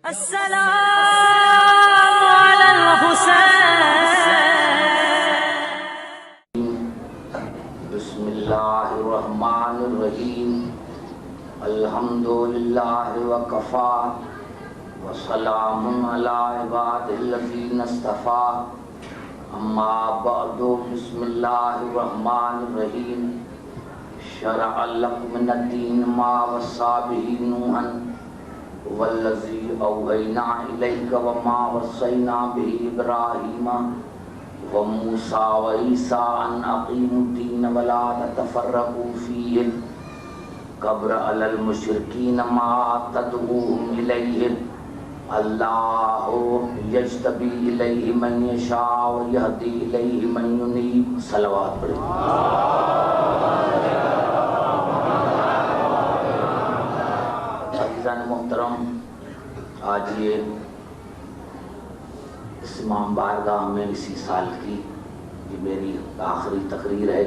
السلام على الحسين. بسم اللہ الرحمن الرحیم. الحمد للہ وکفا وسلام علی عباد الذین اصطفا. اما بعد بسم اللہ الرحمن الرحیم. شرع لکم من الدین ما وصی به نوحا والذی اوحینا الیک وما وصینا به ابراہیم وموسیٰ وعیسیٰ ان اقیموا الدین ولا تتفرقوا فیہ کبر علی المشرکین ما تدعوہم الیہ. اللہ یجتبی الیہ من یشاء ویہدی الیہ من ینیب. صلوات پڑھیں. عزیزان محترم، آج یہ اس امام بارگاہ میں اسی سال کی یہ میری آخری تقریر ہے.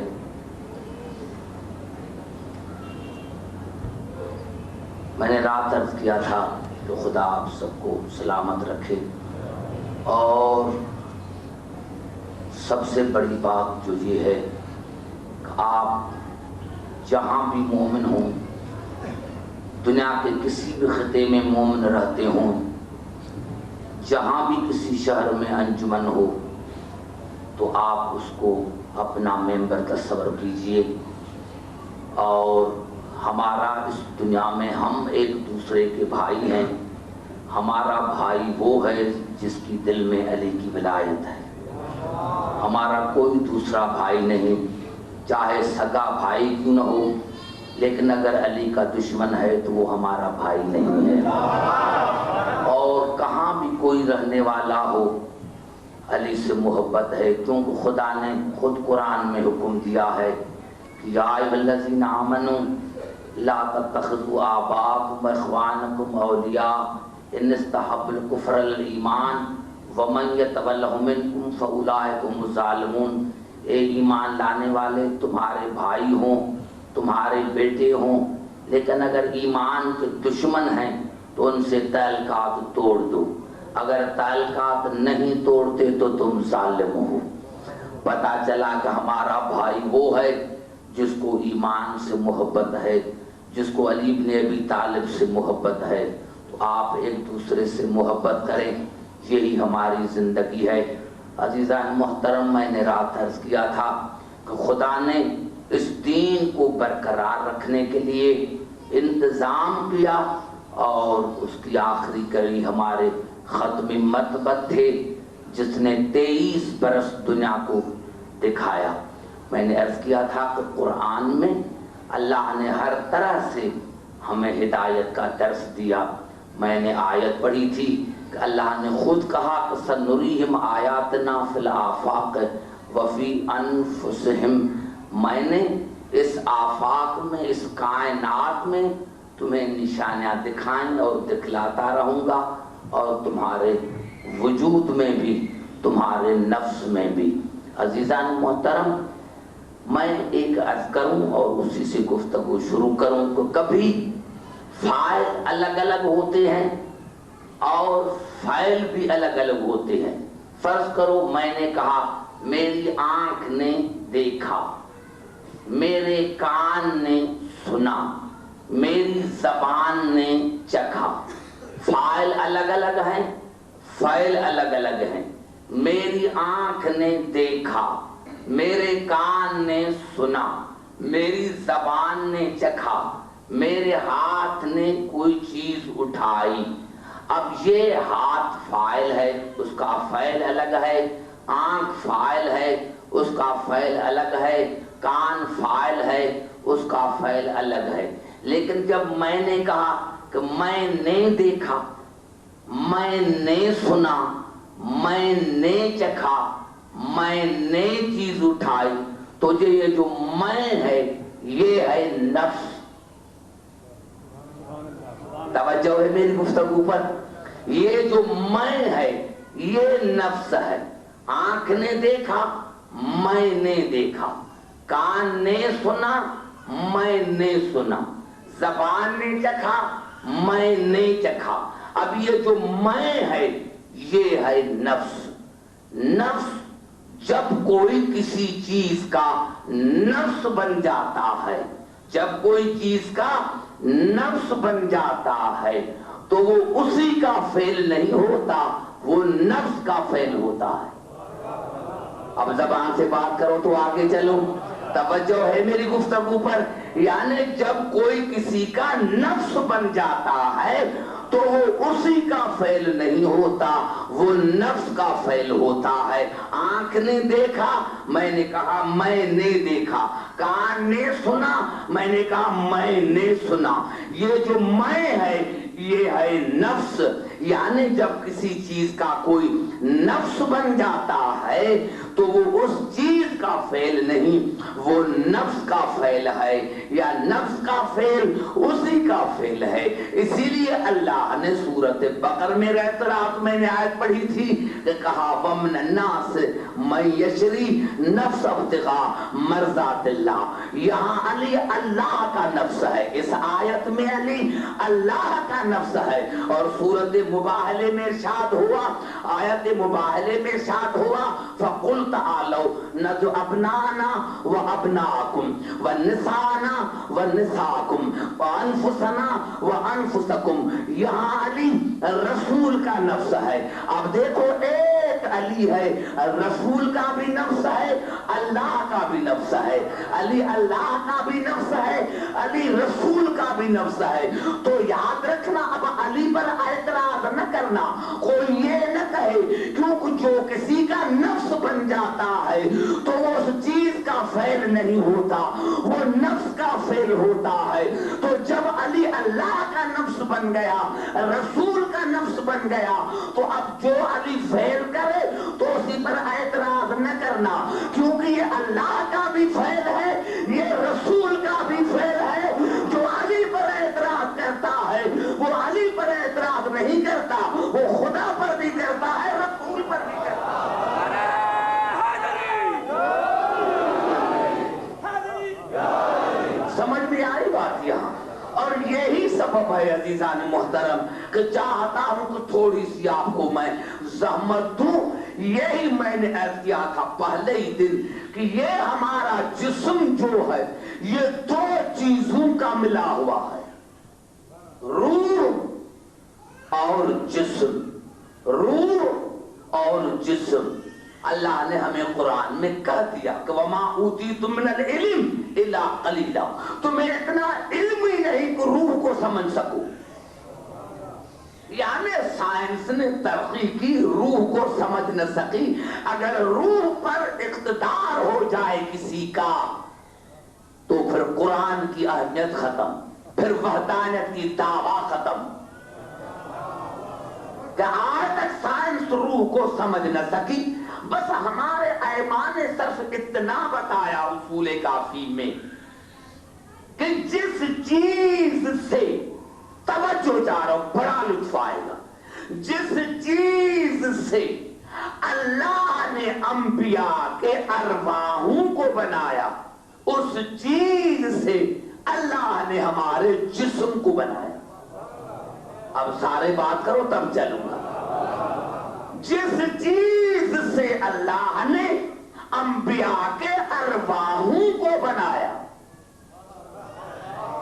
میں نے رات عرض کیا تھا کہ خدا آپ سب کو سلامت رکھے، اور سب سے بڑی بات جو یہ ہے کہ آپ جہاں بھی مومن ہوں، دنیا کے کسی بھی خطے میں مومن رہتے ہوں، جہاں بھی کسی شہر میں انجمن ہو، تو آپ اس کو اپنا ممبر تصور کیجئے. اور ہمارا اس دنیا میں ہم ایک دوسرے کے بھائی ہیں. ہمارا بھائی وہ ہے جس کی دل میں علی کی ولایت ہے. ہمارا کوئی دوسرا بھائی نہیں، چاہے سگا بھائی کیوں نہ ہو، لیکن اگر علی کا دشمن ہے تو وہ ہمارا بھائی نہیں ہے. اور کہاں بھی کوئی رہنے والا ہو، علی سے محبت ہے، کیونکہ خدا نے خود قرآن میں حکم دیا ہے کہ یا ایھا الذین آمنوا لا تتخذوا آباءکم واخوانکم اولیاء ان استحبوا الکفر علی الایمان ومن یتولھم منکم فاولئک ھم الظالمون. اے ایمان لانے والے، تمہارے بھائی ہوں، تمہارے بیٹے ہوں، لیکن اگر ایمان کے دشمن ہیں تو ان سے تعلقات توڑ دو. اگر تعلقات نہیں توڑتے تو تم ظالم ہو. پتا چلا کہ ہمارا بھائی وہ ہے جس کو ایمان سے محبت ہے، جس کو علی بن ابی طالب سے محبت ہے. تو آپ ایک دوسرے سے محبت کریں، یہی ہماری زندگی ہے. عزیزان محترم، میں نے رات عرض کیا تھا کہ خدا نے اس دین کو برقرار رکھنے کے لیے انتظام کیا، اور اس کی آخری کڑی ہمارے ختم مرتبت تھے جس نے 23 برس دنیا کو دکھایا. میں نے عرض کیا تھا کہ قرآن میں اللہ نے ہر طرح سے ہمیں ہدایت کا درس دیا. میں نے آیت پڑھی تھی کہ اللہ نے خود کہا کہ سنریہم آیاتنا فی الآفاق وفی انفسہم. میں نے اس آفاق میں، اس کائنات میں تمہیں نشانیاں دکھائیں اور دکھلاتا رہوں گا، اور تمہارے وجود میں بھی، تمہارے نفس میں بھی. عزیزان محترم، میں ایک عرض کروں اور اسی سے گفتگو شروع کروں کہ کبھی فاعل الگ الگ ہوتے ہیں اور فاعل بھی الگ الگ ہوتے ہیں. فرض کرو میں نے کہا میری آنکھ نے دیکھا، میرے کان نے سنا، میری زبان نے چکھا. فاعل الگ الگ ہیں، فاعل الگ الگ ہیں. میری آنکھ نے دیکھا، میرے کان نے سنا، میری زبان نے چکھا، میرے ہاتھ نے کوئی چیز اٹھائی. اب یہ ہاتھ فاعل ہے، اس کا فعل الگ ہے. آنکھ فاعل ہے، اس کا فعل الگ ہے. کان فاعل ہے، اس کا فعل الگ ہے. لیکن جب میں نے کہا کہ میں نے دیکھا، میں نے سنا، میں نے چکھا، میں نے چیز اٹھائی، تو یہ جو میں ہے یہ ہے نفس. توجہ ہے میری گفتگو پر؟ یہ جو میں ہے یہ نفس ہے. آنکھ نے دیکھا، میں نے دیکھا. کان نے سنا، میں نے سنا. زبان نے چکھا، میں نے چکھا. اب یہ جو میں ہے یہ ہے نفس. نفس جب کوئی کسی چیز کا نفس بن جاتا ہے, جب کوئی چیز کا نفس بن جاتا ہے تو وہ اسی کا فعل نہیں ہوتا, وہ نفس کا فعل ہوتا ہے. اب زبان سے بات کرو تو آگے چلو, توجہ ہے میری گفتگو پر. یعنی جب کوئی کسی کا نفس بن جاتا ہے تو وہ اسی کا فعل نہیں ہوتا, وہ نفس کا فعل ہوتا ہے. آنکھ نے دیکھا, میں نے کہا میں نے دیکھا. کان نے سنا, میں نے کہا میں نے سنا. یہ جو میں ہے یہ ہے نفس. یعنی جب کسی چیز کا کوئی نفس بن جاتا ہے تو وہ اس چیز کا فعل نہیں, وہ نفس کا فعل ہے, یا نفس کا فعل اسی کا فعل ہے. اسی لیے اللہ نے سورۃ بقرہ میں رات میں نے آیت پڑھی تھی کہ کہا ومن الناس من یشری نفس ابتغاء مرضات اللہ. یہاں علی اللہ کا نفس ہے, اس آیت میں علی اللہ کا نفس ہے. اور سورۃ مباہلے میں ارشاد ہوا, آیت مباہلے میں ارشاد ہوا فقل تعالوا ندعو ابناءنا وابناءکم ونساءنا ونساءکم وانفسنا وانفسکم. یہاں علی رسول کا نفس ہے. اب دیکھو ایک علی ہے, رسول کا بھی نفس ہے, اللہ کا بھی نفس ہے. علی اللہ کا بھی نفس ہے, علی رسول کا بھی نفس ہے. تو یاد رکھنا, اب علی پر اعتراض نہ کرنا, کوئی یہ نہ کہے کیونکہ جو کسی کا نفس بن جاتا ہے تو وہ اس چیز کا فعل نہیں ہوتا, وہ نفس کا فعل ہوتا ہے. تو جب علی اللہ کا نفس بن گیا, رسول کا نفس بن گیا, تو اب جو علی فعل کرے تو اسی پر اعتراض نہ کرنا, کیونکہ یہ اللہ کا بھی فعل ہے, یہ رسول کا بھی فعل ہے. جو علی پر اعتراض کرتا ہے وہ علی پر اعتراض نہیں کرتا, وہ خدا پر بھی کرتا ہے, رسول پر بھی کرتا ہے. سمجھ میں آئی بات یہاں؟ اور یہی سبب ہے عزیزان محترم کہ چاہتا ہوں کہ تھوڑی سی آپ کو میں زحمت دوں. یہی میں نے عرض کیا تھا پہلے ہی دن کہ یہ ہمارا جسم جو ہے یہ دو چیزوں کا ملا ہوا ہے, روح اور جسم. روح اور جسم. اللہ نے ہمیں قرآن میں کہہ دیا کہ وَمَا أُوتِيتُم مِّنَ الْعِلْمِ إِلَّا قَلِيلًا. تمہیں اتنا علم ہی نہیں کہ روح کو سمجھ سکو. یعنی سائنس نے ترقی کی, روح کو سمجھ نہ سکی. اگر روح پر اقتدار ہو جائے کسی کا تو پھر قرآن کی اہمیت ختم, پھر وحدانیت کی دعویٰ ختم. کہ آج تک سائنس روح کو سمجھ نہ سکی. بس ہمارے ایمان نے صرف اتنا بتایا اصول کافی میں کہ جس چیز سے, توجہ چاہ رہا ہوں بڑا لطف آئے گا, جس چیز سے اللہ نے انبیاء کے ارواحوں کو بنایا اس چیز سے اللہ نے ہمارے جسم کو بنایا. اب سارے بات کرو تب چلوں گا. جس چیز سے اللہ نے انبیاء کے ارواحوں کو بنایا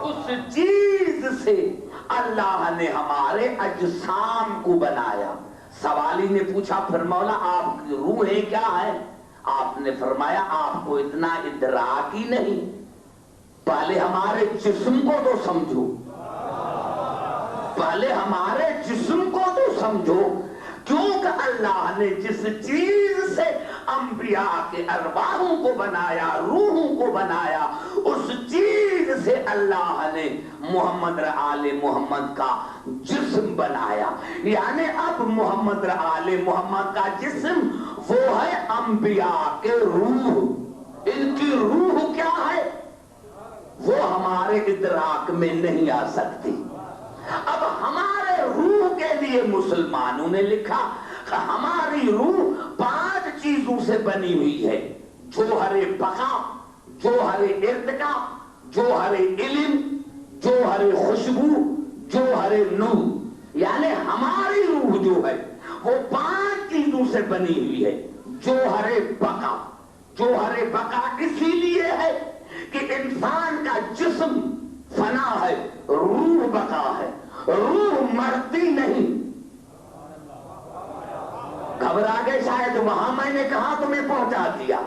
اس چیز سے اللہ نے ہمارے اجسام کو بنایا. سوالی نے پوچھا پھر مولا آپ کی روحیں کیا ہے؟ آپ نے فرمایا آپ کو اتنا ادراک ہی نہیں, پہلے ہمارے جسم کو تو سمجھو, پہلے ہمارے جسم کو تو سمجھو. کیونکہ اللہ نے جس چیز سے انبیاء کے ارواحوں کو بنایا, روحوں کو بنایا, اس چیز سے اللہ نے محمد آل محمد کا جسم بنایا. یعنی اب محمد آل محمد کا جسم وہ ہے انبیاء کے روح. ان کی روح کیا ہے وہ ہمارے ادراک میں نہیں آ سکتی. اب ہمارے روح کے لیے مسلمانوں نے لکھا کہ ہماری روح 5 چیزوں سے بنی ہوئی ہے: جوہر بقا, جوہر ارتقا, جوہر علم, جوہر خوشبو, جوہر نور. یعنی ہماری روح جو ہے وہ 5 چیزوں سے بنی ہوئی ہے. جوہر بقا. جوہر بقا اسی لیے ہے کہ انسان کا جسم فنا ہے، روح بقا ہے. روح مرتی نہیں. گھبرا گئے شاید وہاں میں نے کہا تمہیں پہنچا دیا.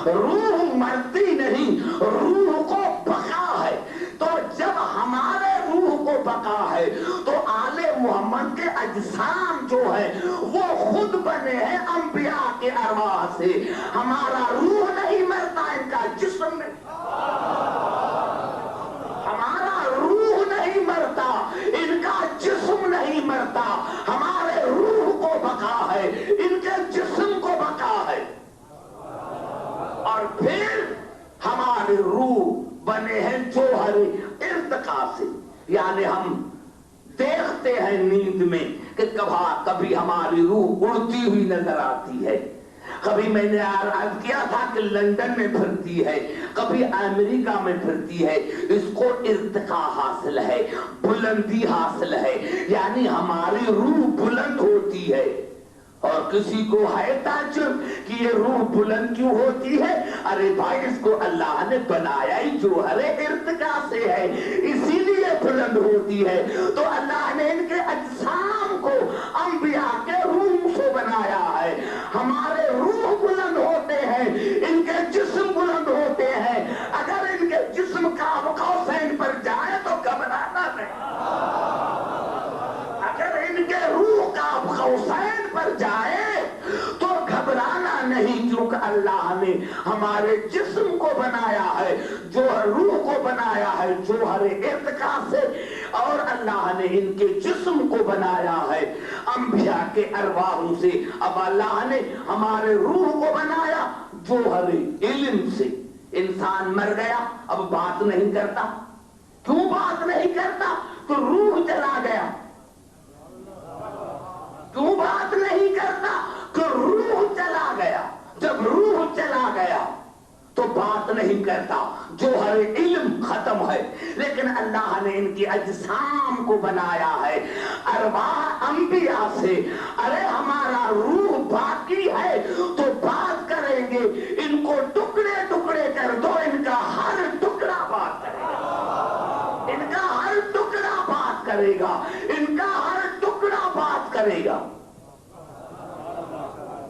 روح مرتی نہیں، روح کو بقا ہے. تو جب ہمارے روح کو بقا ہے تو آل محمد کے اجسام جو ہے وہ خود بنے ہیں انبیاء کے ارواح سے. ہمارا روح نہیں مرتا، ان کا جسم نہیں. ہمارا روح نہیں مرتا، ان کا جسم نہیں مرتا. ہمارے روح کو بقا ہے، ان کے جسم کو بقا ہے. اور پھر ہماری روح بنے ہیں جوہر ارتقا سے. یعنی ہم دیکھتے ہیں نیند میں کہ کبھی ہماری روح اڑتی ہوئی نظر آتی ہے. کبھی میں نے عرض کیا تھا کہ لندن میں پھرتی ہے، کبھی امریکہ میں پھرتی ہے. اس کو ارتقا حاصل ہے، بلندی حاصل ہے. یعنی ہماری روح بلند ہوتی ہے. اور کسی کو ہے تعجب کہ یہ روح بلند کیوں ہوتی ہے؟ ارے بھائی اس کو اللہ نے بنایا ہی جوہر ارتقا سے ہے، اسی لیے بلند ہوتی ہے. تو اللہ نے ان کے اجسام کو انبیاء کے روح سے بنایا ہے. ہمارے روح بلند ہوتے ہیں، ان کے جسم بلند ہوتے ہیں. اگر ان کے جسم قاب قوسین پر جائے تو گھبرانا نہیں. اگر ان کے روح قاب قوسین پر جائے تو گھبرانا نہیں، کیونکہ اللہ نے ہمارے جسم کو بنایا ہے، جو روح کو بنایا ہے جوہر ارتقا سے. اور اللہ نے ان کے جسم کو بنایا ہے انبیاء کے ارواحوں سے. اب اللہ نے ہمارے روح کو بنایا جوہر علم سے. انسان مر گیا، اب بات نہیں کرتا. کیوں بات نہیں کرتا؟ تو روح چلا گیا. کیوں بات نہیں کرتا؟ کہ روح چلا گیا. جب روح چلا گیا تو بات نہیں کرتا، جوہر علم ختم ہے. لیکن اللہ نے ان کی اجسام کو بنایا ہے ارواح انبیاء سے. ارے ہمارا روح باقی ہے تو بات کریں گے. ان کو ٹکڑے ٹکڑے کر دو، ان کا ہر ٹکڑا بات کرے گا. ان کا ہر ٹکڑا بات کرے گا. ان کا ہر ٹکڑا بات کرے گا.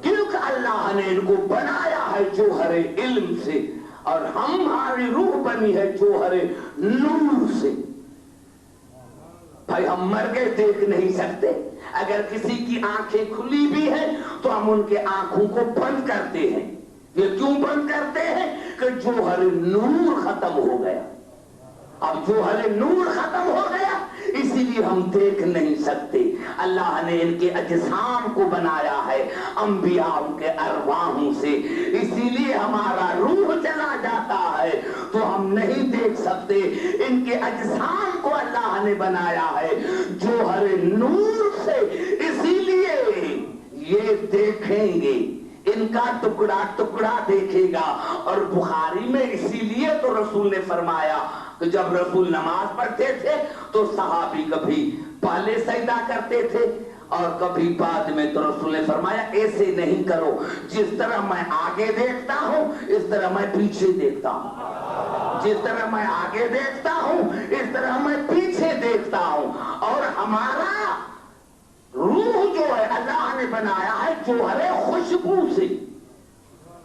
کیونکہ اللہ نے ان کو بنایا ہے جوہر علم سے. اور ہماری روح بنی ہے جوہر نور سے. بھائی ہم مر گئے دیکھ نہیں سکتے. اگر کسی کی آنکھیں کھلی بھی ہیں تو ہم ان کے آنکھوں کو بند کرتے ہیں. یہ کیوں بند کرتے ہیں؟ کہ جوہر نور ختم ہو گیا. اب جوہر نور ختم ہو گیا، اسی لیے ہم دیکھ نہیں سکتے. اللہ نے ان کے اجسام کو بنایا ہے انبیاء کے ارواحوں سے. اسی لیے ہمارا روح چلا جاتا ہے تو ہم نہیں دیکھ سکتے. ان کے اجسام کو اللہ نے بنایا ہے جوہر نور سے. اسی لیے یہ دیکھیں گے، ان کا ٹکڑا ٹکڑا دیکھے گا. اور بخاری میں اسی لیے تو رسول نے فرمایا کہ جب رسول نماز پڑھتے تھے تو صحابی کبھی پہلے سجدہ کرتے تھے اور کبھی بعد میں. تو رسول نے فرمایا ایسے نہیں کرو، جس طرح میں آگے دیکھتا ہوں اس طرح میں پیچھے دیکھتا ہوں. جس طرح میں آگے دیکھتا ہوں اس طرح میں پیچھے دیکھتا ہوں. اور ہمارا روح جو ہے اللہ نے بنایا ہے جوہر خوشبو سے.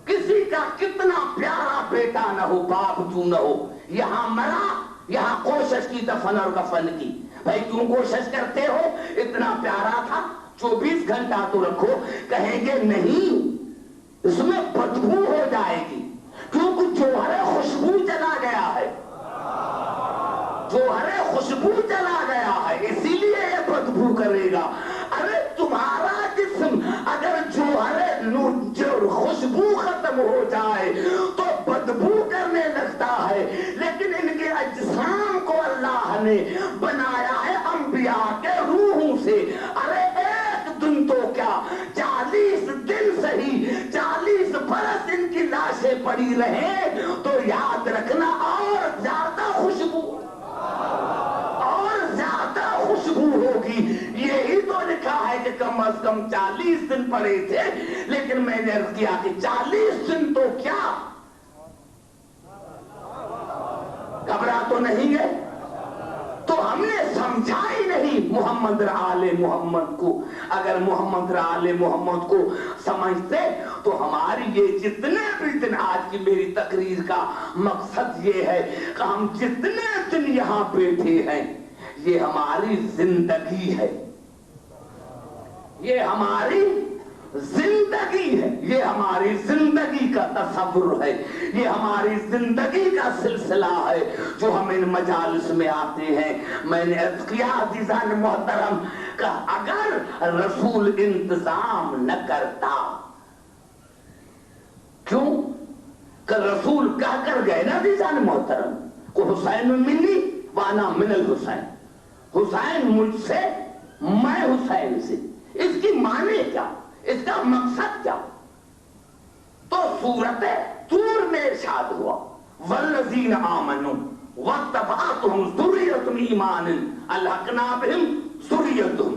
کسی کا کتنا پیارا بیٹا نہ ہو، باپ کیوں نہ ہو، یہاں مرا، یہاں کوشش کی دفن اور کفن کی. بھائی کیوں کوشش کرتے ہو؟ اتنا پیارا تھا 24 گھنٹہ تو رکھو. کہیں گے نہیں، اس میں بدبو ہو جائے گی. کیونکہ جوہر خوشبو چلا گیا ہے. جوہر خوشبو چلا گیا ہے، اسی لیے یہ بدبو کرے گا. ارے تمہارا جسم اگر جوہر خوشبو ختم ہو جائے تو بدبو کرنے لگتا ہے. لیکن ان کے اجسام کو اللہ نے بنایا ہے انبیاء کے روحوں سے. ارے ایک دن تو کیا 40 دن صحیح 40 برس ان کی لاشیں پڑی رہیں تو یاد رکھنا اور زیادہ خوشبو ہوگی. یہی از کم 40 دن پڑے تھے، لیکن میں نے عرض کیا کہ 40 دن تو کیا گھبرا تو نہیں گئے؟ تو ہم نے سمجھا ہی نہیں محمد آل محمد کو. اگر محمد آل محمد کو سمجھتے تو ہماری یہ جتنے بھی دن، آج کی میری تقریر کا مقصد یہ ہے کہ ہم جتنے دن یہاں بیٹھے ہیں یہ ہماری زندگی ہے، یہ ہماری زندگی ہے، یہ ہماری زندگی کا تصور ہے، یہ ہماری زندگی کا سلسلہ ہے جو ہم ان مجالس میں آتے ہیں. میں نے عرض کیا عزیزان محترم کہ اگر رسول انتظام نہ کرتا، کیوں کہ رسول کہہ کر گئے نا عزیزان محترم کو حسین منی وانا من الحسین، حسین مجھ سے میں حسین سے. اس کی معنی کیا، اس کا مقصد کیا؟ تو سورت طور میں ارشاد ہوا والذین آمنوا واتبعتهم ذریتهم ایمانا الحقنا بهم ذریتهم.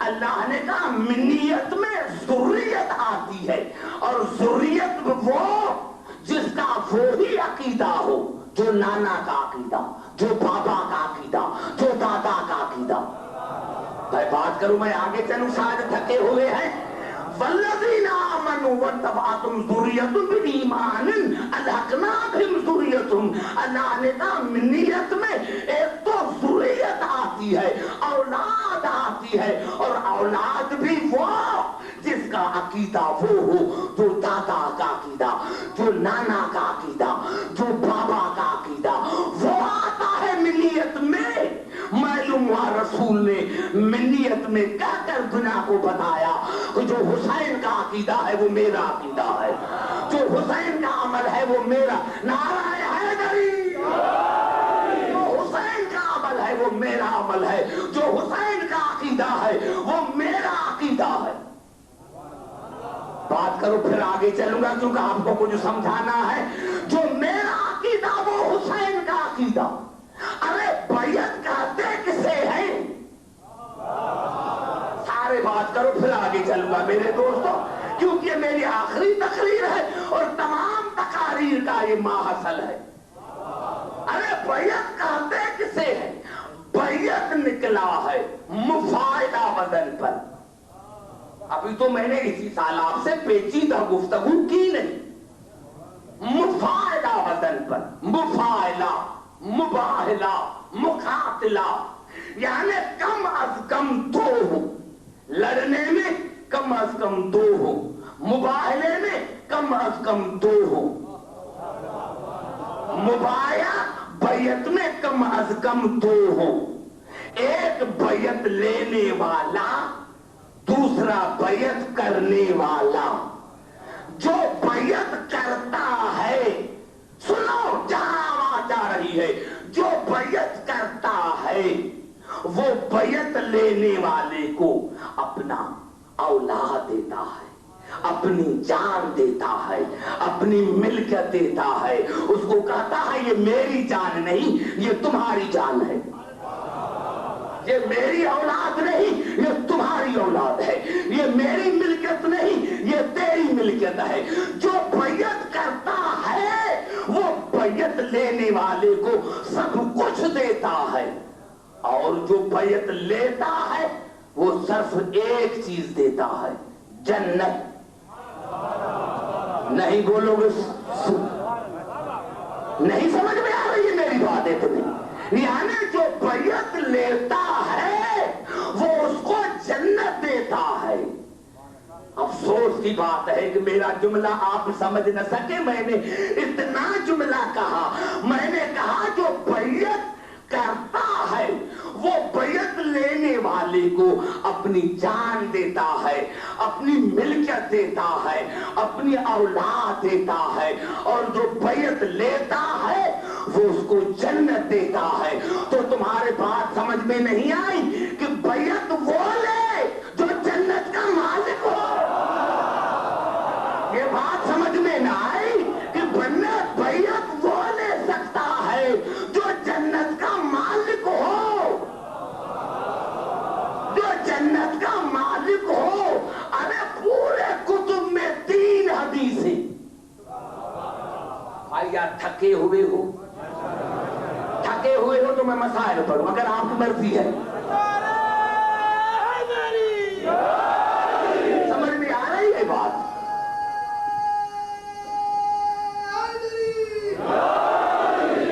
اللہ نے کہا منیت میں ذریت آتی ہے، اور ذریت وہ جس کا وہی عقیدہ ہو جو نانا کا عقیدہ، جو بابا کا عقیدہ، جو دادا کا عقیدہ. میں بات کروں، میں آگے چلوں، شاید تھکے ہوئے ہیں. والذین آمنوا واتبعتهم ذریتهم ایمان الحقنا بهم ذریتهم. اللہ نے کہا منیت میں ایک تو ذریت آتی ہے، اولاد آتی ہے، اور اولاد بھی وہ جس کا عقیدہ وہ ہو جو دادا کا عقیدہ، جو نانا کا عقیدہ، جو بابا کا عقیدہ، وہ آتا ہے منیت میں. معلوم ہوا رسول نے منیت میں کہہ کر دنیا کو بتایا جو حسین کا عقیدہ ہے وہ میرا عقیدہ ہے، جو حسین کا عمل ہے وہ میرا. نعرہ حیدری. جو حسین کا عمل ہے وہ میرا عمل ہے، جو حسین کا عقیدہ ہے وہ میرا عقیدہ ہے. بات کرو پھر آگے چلوں گا کیونکہ آپ کو کچھ سمجھانا ہے. جو میرا عقیدہ وہ حسین کا عقیدہ. ارے بیعت کہتے کسے ہیں؟ سارے بات کرو پھر آگے چلوں گا میرے دوستوں، کیونکہ یہ میری آخری تقریر ہے اور تمام تقاریر کا یہ ماحصل ہے. ارے بیعت کہتے کسے ہیں؟ بیعت نکلا ہے مفاعلہ وزن پر. ابھی تو میں نے اسی سال آپ سے پیچیدہ گفتگو کی نہیں. مفاعلہ وزن پر، مفاعلہ، مباہلہ، مقاتلہ، یعنی کم از کم دو ہو، لڑنے میں کم از کم دو ہو، مباہلے میں کم از کم دو ہو، مبایا بیعت میں کم از کم دو ہو. ایک بیعت لینے والا، دوسرا بیعت کرنے والا. جو بیعت کرتا ہے، سنو جہاں آواز جا رہی ہے، جو بیعت کرتا ہے وہ بیعت لینے والے کو اپنا اولاد دیتا ہے، اپنی جان دیتا ہے، اپنی ملکیت دیتا ہے. اس کو کہتا ہے یہ میری جان نہیں، یہ تمہاری جان ہے، یہ میری اولاد نہیں، یہ تمہاری اولاد ہے، یہ میری ملکیت نہیں، یہ تیری ملکیت ہے. جو بیعت کرتا ہے وہ بیعت لینے والے کو سب کچھ دیتا ہے، اور جو بیعت لیتا ہے وہ صرف ایک چیز دیتا ہے، جنت. نہیں بولو گے؟ نہیں سمجھ میں آ رہی ہے میری باتیں تمہیں؟ یعنی جو بیعت لیتا ہے وہ اس کو جنت دیتا ہے. افسوس کی بات ہے کہ میرا جملہ آپ سمجھ نہ سکے. میں نے اتنا جملہ کہا، میں نے کہا جو بیعت کرتا ہے وہ بیعت لینے والے کو اپنی جان دیتا ہے، اپنی ملکیت دیتا ہے، اپنی اولاد دیتا ہے، اور جو بیعت لیتا ہے وہ اس کو جنت دیتا ہے. تو تمہارے بات سمجھ میں نہیں آئی کہ بیعت وہ لے جو جنت کا مالک ہو. یہ بات سمجھ میں نہ آئی کہ بیعت وہ لے سکتا ہے جو جنت کا مالک ہو، جو جنت کا مالک ہو. تھکے ہوئے ہو تو میں مسائل پڑھوں اگر آپ کی مرضی ہے. سمجھ میں آ رہی ہے بات؟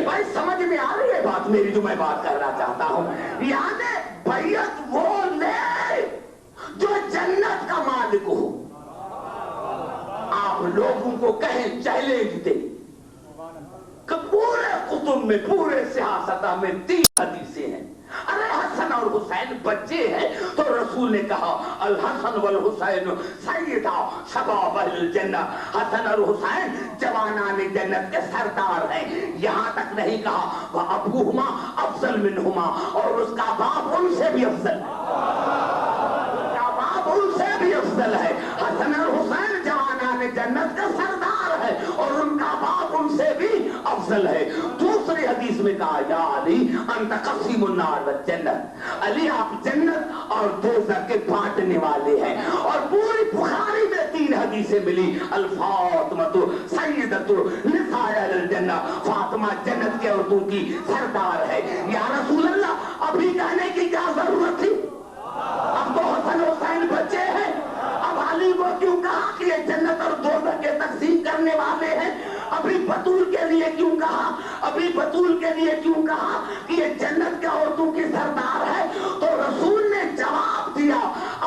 بھائی سمجھ میں آ رہی ہے بات میری جو میں بات کرنا چاہتا ہوں؟ یعنی بیعت وہ لے جو جنت کا مالک ہو. آپ لوگوں کو کہیں چیلنج دے کہ پورے کتب میں پورے سیاستہ میں 3 حدیثیں ہیں. ارے حسن اور حسین بچے ہیں تو رسول نے کہا الحسن والحسین سیدا شباب اہل الجنہ. حسن اور حسین جوانان جنت کے سردار ہیں. یہاں تک نہیں کہا وابوہما افضل منہما، اور اس کا باپ ان سے بھی افضل ہے. حسن اور حسین جوانان جنت کے سردار ہے اور ان کا باپ ان سے بھی افضل ہے. دوسری حدیث میں کہا یا علی انت قسیم النار والجنت، علی آپ جنت اور دوزخ کے بانٹنے والے ہیں. اور پوری بخاری میں 3 حدیثیں ملی. الفاطمۃ سیدۃ نساء اہل الجنہ، فاطمہ جنت کے عورتوں کی سردار ہے. یا رسول اللہ ابھی کہنے کی کیا ضرورت تھی؟ اب تو حسن حسین بچے ہیں. اب علی کو کیوں کہا کہ یہ جنت اور دوزخ کے تقسیم کرنے والے ہیں؟ ابھی بطول کے لیے کیوں کہا کہ یہ جنت کے عورتوں کی سردار ہے؟ تو رسول نے جواب دیا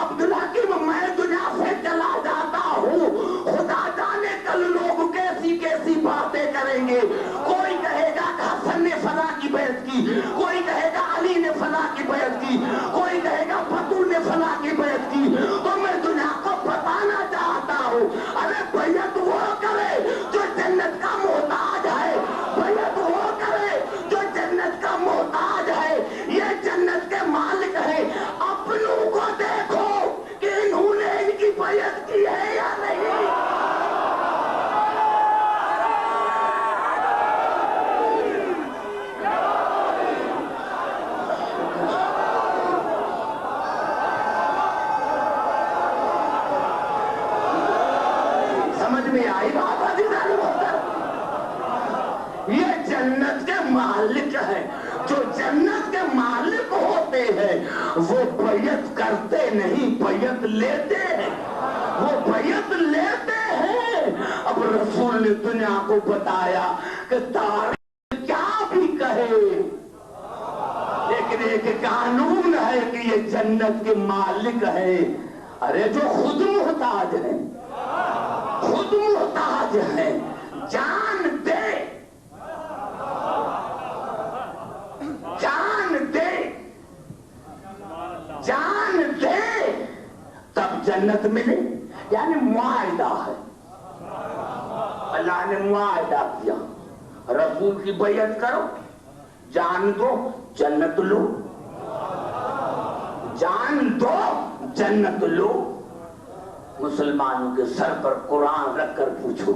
عبداللہ کی میں دنیا سے چلا جاتا ہوں، خدا جانے کل لوگ کیسی کیسی باتیں کریں گے. کوئی کہے گا کہ حسن نے فلاں کی بیعت کی، کوئی کہے گا علی نے فلاں کی بیعت کی، کوئی کہے گا بطول نے فلاں کی بیعت کی. تو میں دنیا کو بتانا چاہتا ہوں ارے بیعت وہ کرے جو جنت کا محتاج ہے. بیعت وہ کرے جو جنت کا محتاج ہے. یہ جنت کے مالک ہے. اپنوں کو دیکھو کہ انہوں نے ان کی بیعت کی ہے یا نہیں. یہ جنت کے مالک ہیں. جو جنت کے مالک ہوتے ہیں وہ بیعت کرتے نہیں، بیعت لیتے ہیں. وہ بیعت لیتے ہیں. اب رسول نے دنیا کو بتایا کہ تاریخ کیا بھی کہے لیکن ایک قانون ہے کہ یہ جنت کے مالک ہے. ارے جو خود محتاج ہیں، جان دے تب جنت ملے. یعنی معاہدہ ہے. اللہ نے معاہدہ کیا رسول کی بیعت کرو، جان دو جنت لو، جان دو جنت لو. مسلمانوں کے سر پر قرآن رکھ کر پوچھو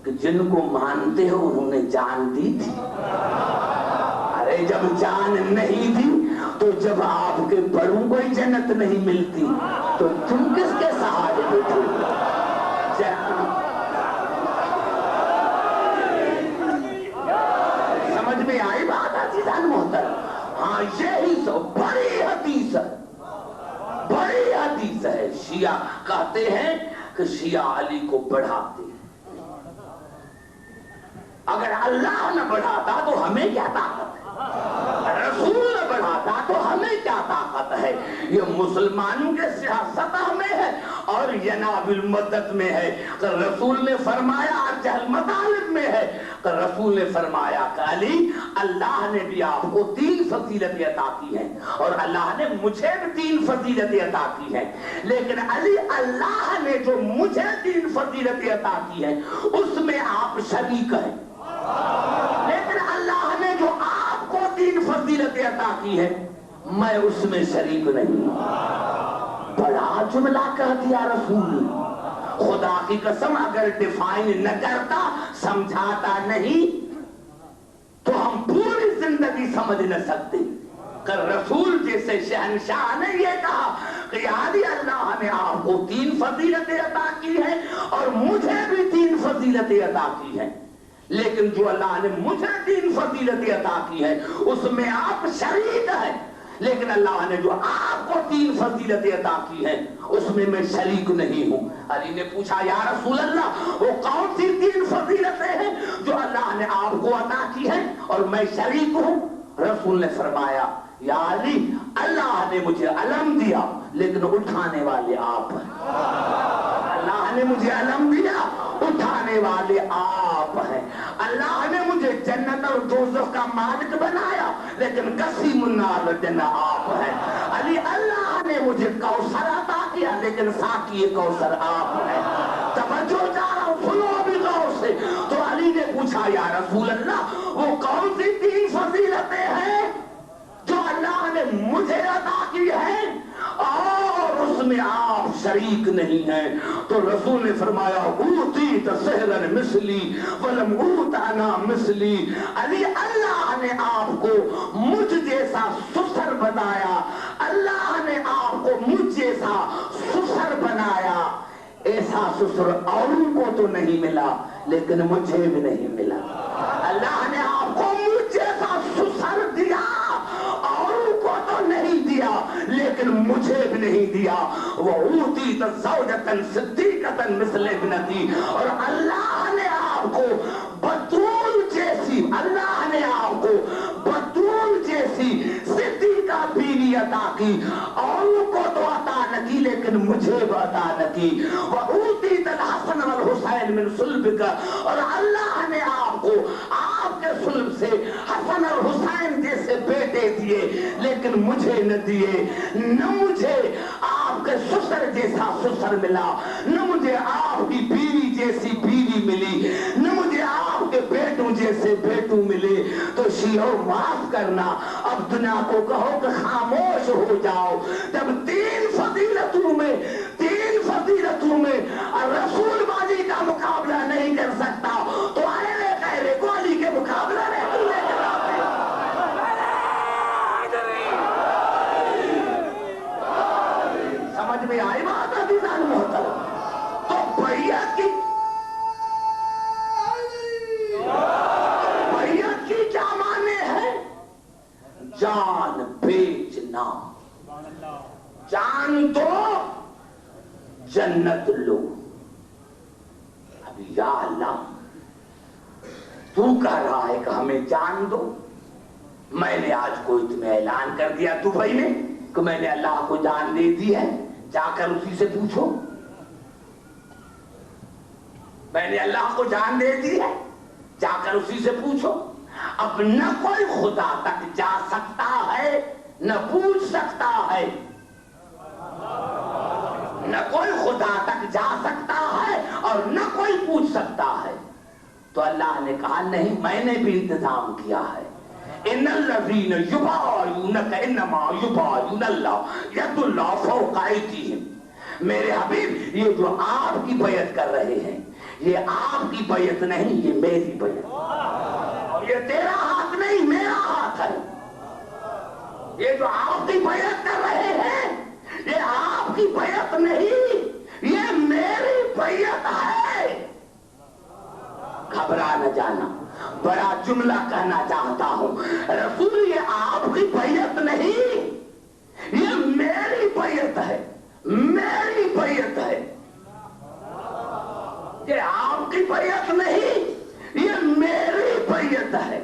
کہ جن کو مانتے ہو انہوں نے جان دی تھی؟ ارے جب جان نہیں دی تو جب آپ کے بڑوں کو ہی جنت نہیں ملتی تو تم کس کے سہارے میں تھے؟ سمجھ میں آئی بات عزیزان محترم؟ ہاں یہی سو بڑی حدیث ہے، بڑی حدیث ہے. شیعہ کہتے ہیں کہ شیعہ علی کو بڑھاتے. اگر اللہ نہ بڑھاتا تو ہمیں کیا طاقت ہے؟ رسول نہ بڑھاتا تو ہمیں کیا طاقت ہے؟ یہ مسلمانوں کے سیاست میں ہے اور یناب المدت میں ہے. کہ رسول نے فرمایا جہل مطالب میں ہے کہ رسول نے فرمایا کہ علی اللہ نے بھی آپ کو 3 فضیلتیں عطا کی ہیں اور اللہ نے مجھے بھی 3 فضیلتیں عطا کی ہیں. لیکن علی اللہ نے جو مجھے 3 فضیلتیں عطا کی ہیں اس میں آپ شریک ہیں، لیکن اللہ نے جو آپ کو 3 فضیلتیں عطا کی ہیں میں اس میں شریک نہیں. بڑا جملہ کہہ دیا رسول. خدا کی قسم اگر ڈیفائن نہ کرتا، سمجھاتا نہیں تو ہم پوری زندگی سمجھ نہ سکتے. کہ رسول جیسے شہنشاہ نے یہ کہا کہ یعنی اللہ نے آپ کو 3 فضیلتیں عطا کی ہیں اور مجھے بھی 3 فضیلتیں عطا کی ہیں. لیکن جو اللہ نے مجھے 3 فضیلتیں عطا کی ہے اس میں آپ شریک ہیں، لیکن اللہ نے جو آپ کو 3 فضیلتیں عطا کی ہیں اس میں شریک نہیں ہوں۔ علی نے پوچھا یا رسول اللہ وہ کون سی 3 فضیلتیں ہیں جو اللہ نے آپ کو عطا کی ہیں اور میں شریک ہوں؟ رسول نے فرمایا یا علی اللہ نے مجھے علم دیا لیکن اٹھانے والے آپ ہیں۔ اللہ نے مجھے علم دیا، اٹھانے والے آپ ہیں۔ اللہ نے مجھے جنت اور دوزخ کا مالک بنایا لیکن قسیم النار والجنہ آپ ہیں۔ علی اللہ نے مجھے کوثر عطا کیا لیکن ساقی کوثر آپ ہیں۔ توجہ چاہ رہا ہوں، سنو ابھی غور سے۔ تو علی نے پوچھا یا رسول اللہ وہ کون سی 3 فضیلتیں ہیں جو اللہ نے مجھے عطا کی ہیں اور اس میں آپ شریک نہیں ہیں؟ تو رسول نے فرمایا اوتیت سحرا مثلی ولم اوت انا مثلی۔ علی اللہ نے آپ کو مجھ جیسا سسر بنایا، اللہ نے آپ کو مجھ جیسا سسر بنایا۔ ایسا سسر اوروں کو تو نہیں ملا لیکن مجھے بھی نہیں ملا۔ اللہ نے آپ کو مجھ جیسا سسر دیا، اوروں کو تو نہیں دیا لیکن مجھے بھی نہیں دیا۔ وَأُوتِيتَ زَوْجَةً صِدِّيقَةً مِثْلَ ابْنَتِي، اور اللہ نے آپ کو بطول جیسی، اللہ نے آپ کو بطول جیسی صدیقہ بیوی عطا کی۔ اوروں کو تو عطا نہ کی لیکن مجھے بھی عطا نہ کی۔ وَأُوتِيتَ الْحَسَنَ وَالْحُسَيْنَ مِنْ صُلْبِكَ، اور اللہ نے آپ کو آپ کے صلب سے حسن اور حسین جیسے بیٹے دیے لیکن مجھے نہ دیے۔ نہ مجھے آپ کے سسر جیسا سسر ملا، نہ مجھے آپ کی بیوی جیسی بیوی ملی، نہ مجھے آپ کے بیٹوں جیسے بیٹوں ملے۔ تو شیعوں معاف کرنا، اب دنیا کو کہو کہ خاموش ہو جاؤ۔ جب 3 فضیلتوں میں رسول بازی کا مقابلہ نہیں کر سکتا تو اہل کو علی کے مقابلہ نہیں لے کر آتے۔ سمجھ میں آئی بات عزیزان محترم؟ تو بیعت کی کیا معنی ہے؟ جان بیچنا۔ جان دو جنت لو۔ ابھی یا اللہ تو کہہ رہا ہے کہ ہمیں جان دو، میں نے آج کوئی تمہیں اعلان کر دیا دبئی میں کہ میں نے اللہ کو جان دے دی ہے، جا کر اسی سے پوچھو۔ میں نے اللہ کو جان دے دی ہے، جا کر اسی سے پوچھو۔ اب نہ کوئی خدا تک جا سکتا ہے نہ پوچھ سکتا ہے، نہ کوئی خدا تک جا سکتا ہے اور نہ کوئی پوچھ سکتا ہے۔ تو اللہ نے کہا نہیں، میں نے بھی انتظام کیا ہے۔ ان الذین یبایعونک انما یبایعون اللہ ید اللہ فوق ایدیہم۔ میرے حبیب یہ جو آپ کی بیعت کر رہے ہیں یہ آپ کی بیعت نہیں، یہ میری بیعت، اور یہ تیرا ہاتھ نہیں میرا ہاتھ ہے۔ یہ جو آپ کی بیعت کر رہے ہیں یہ آپ کی بیعت نہیں، یہ میری بیعت ہے۔ گھبرا نہ جانا، بڑا جملہ کہنا چاہتا ہوں، رسول یہ آپ کی بیعت نہیں، یہ میری بیعت ہے، میری بیعت ہے۔ یہ آپ کی بیعت نہیں، یہ میری بیعت ہے۔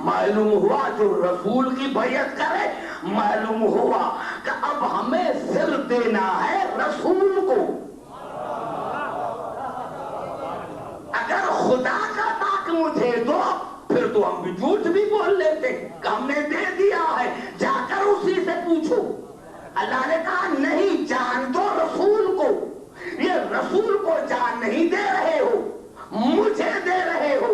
معلوم ہوا جو رسول کی بیعت کرے، معلوم ہوا کہ اب ہمیں سر دینا ہے رسول کو۔ اگر خدا کا تاک مجھے دو پھر تو ہم بھی جھوٹ بھی بول لیتے کہ ہم نے دے دیا ہے، جا کر اسی سے پوچھو۔ اللہ نے کہا نہیں، جان دو رسول کو۔ یہ رسول کو جان نہیں دے رہے ہو، مجھے دے رہے ہو۔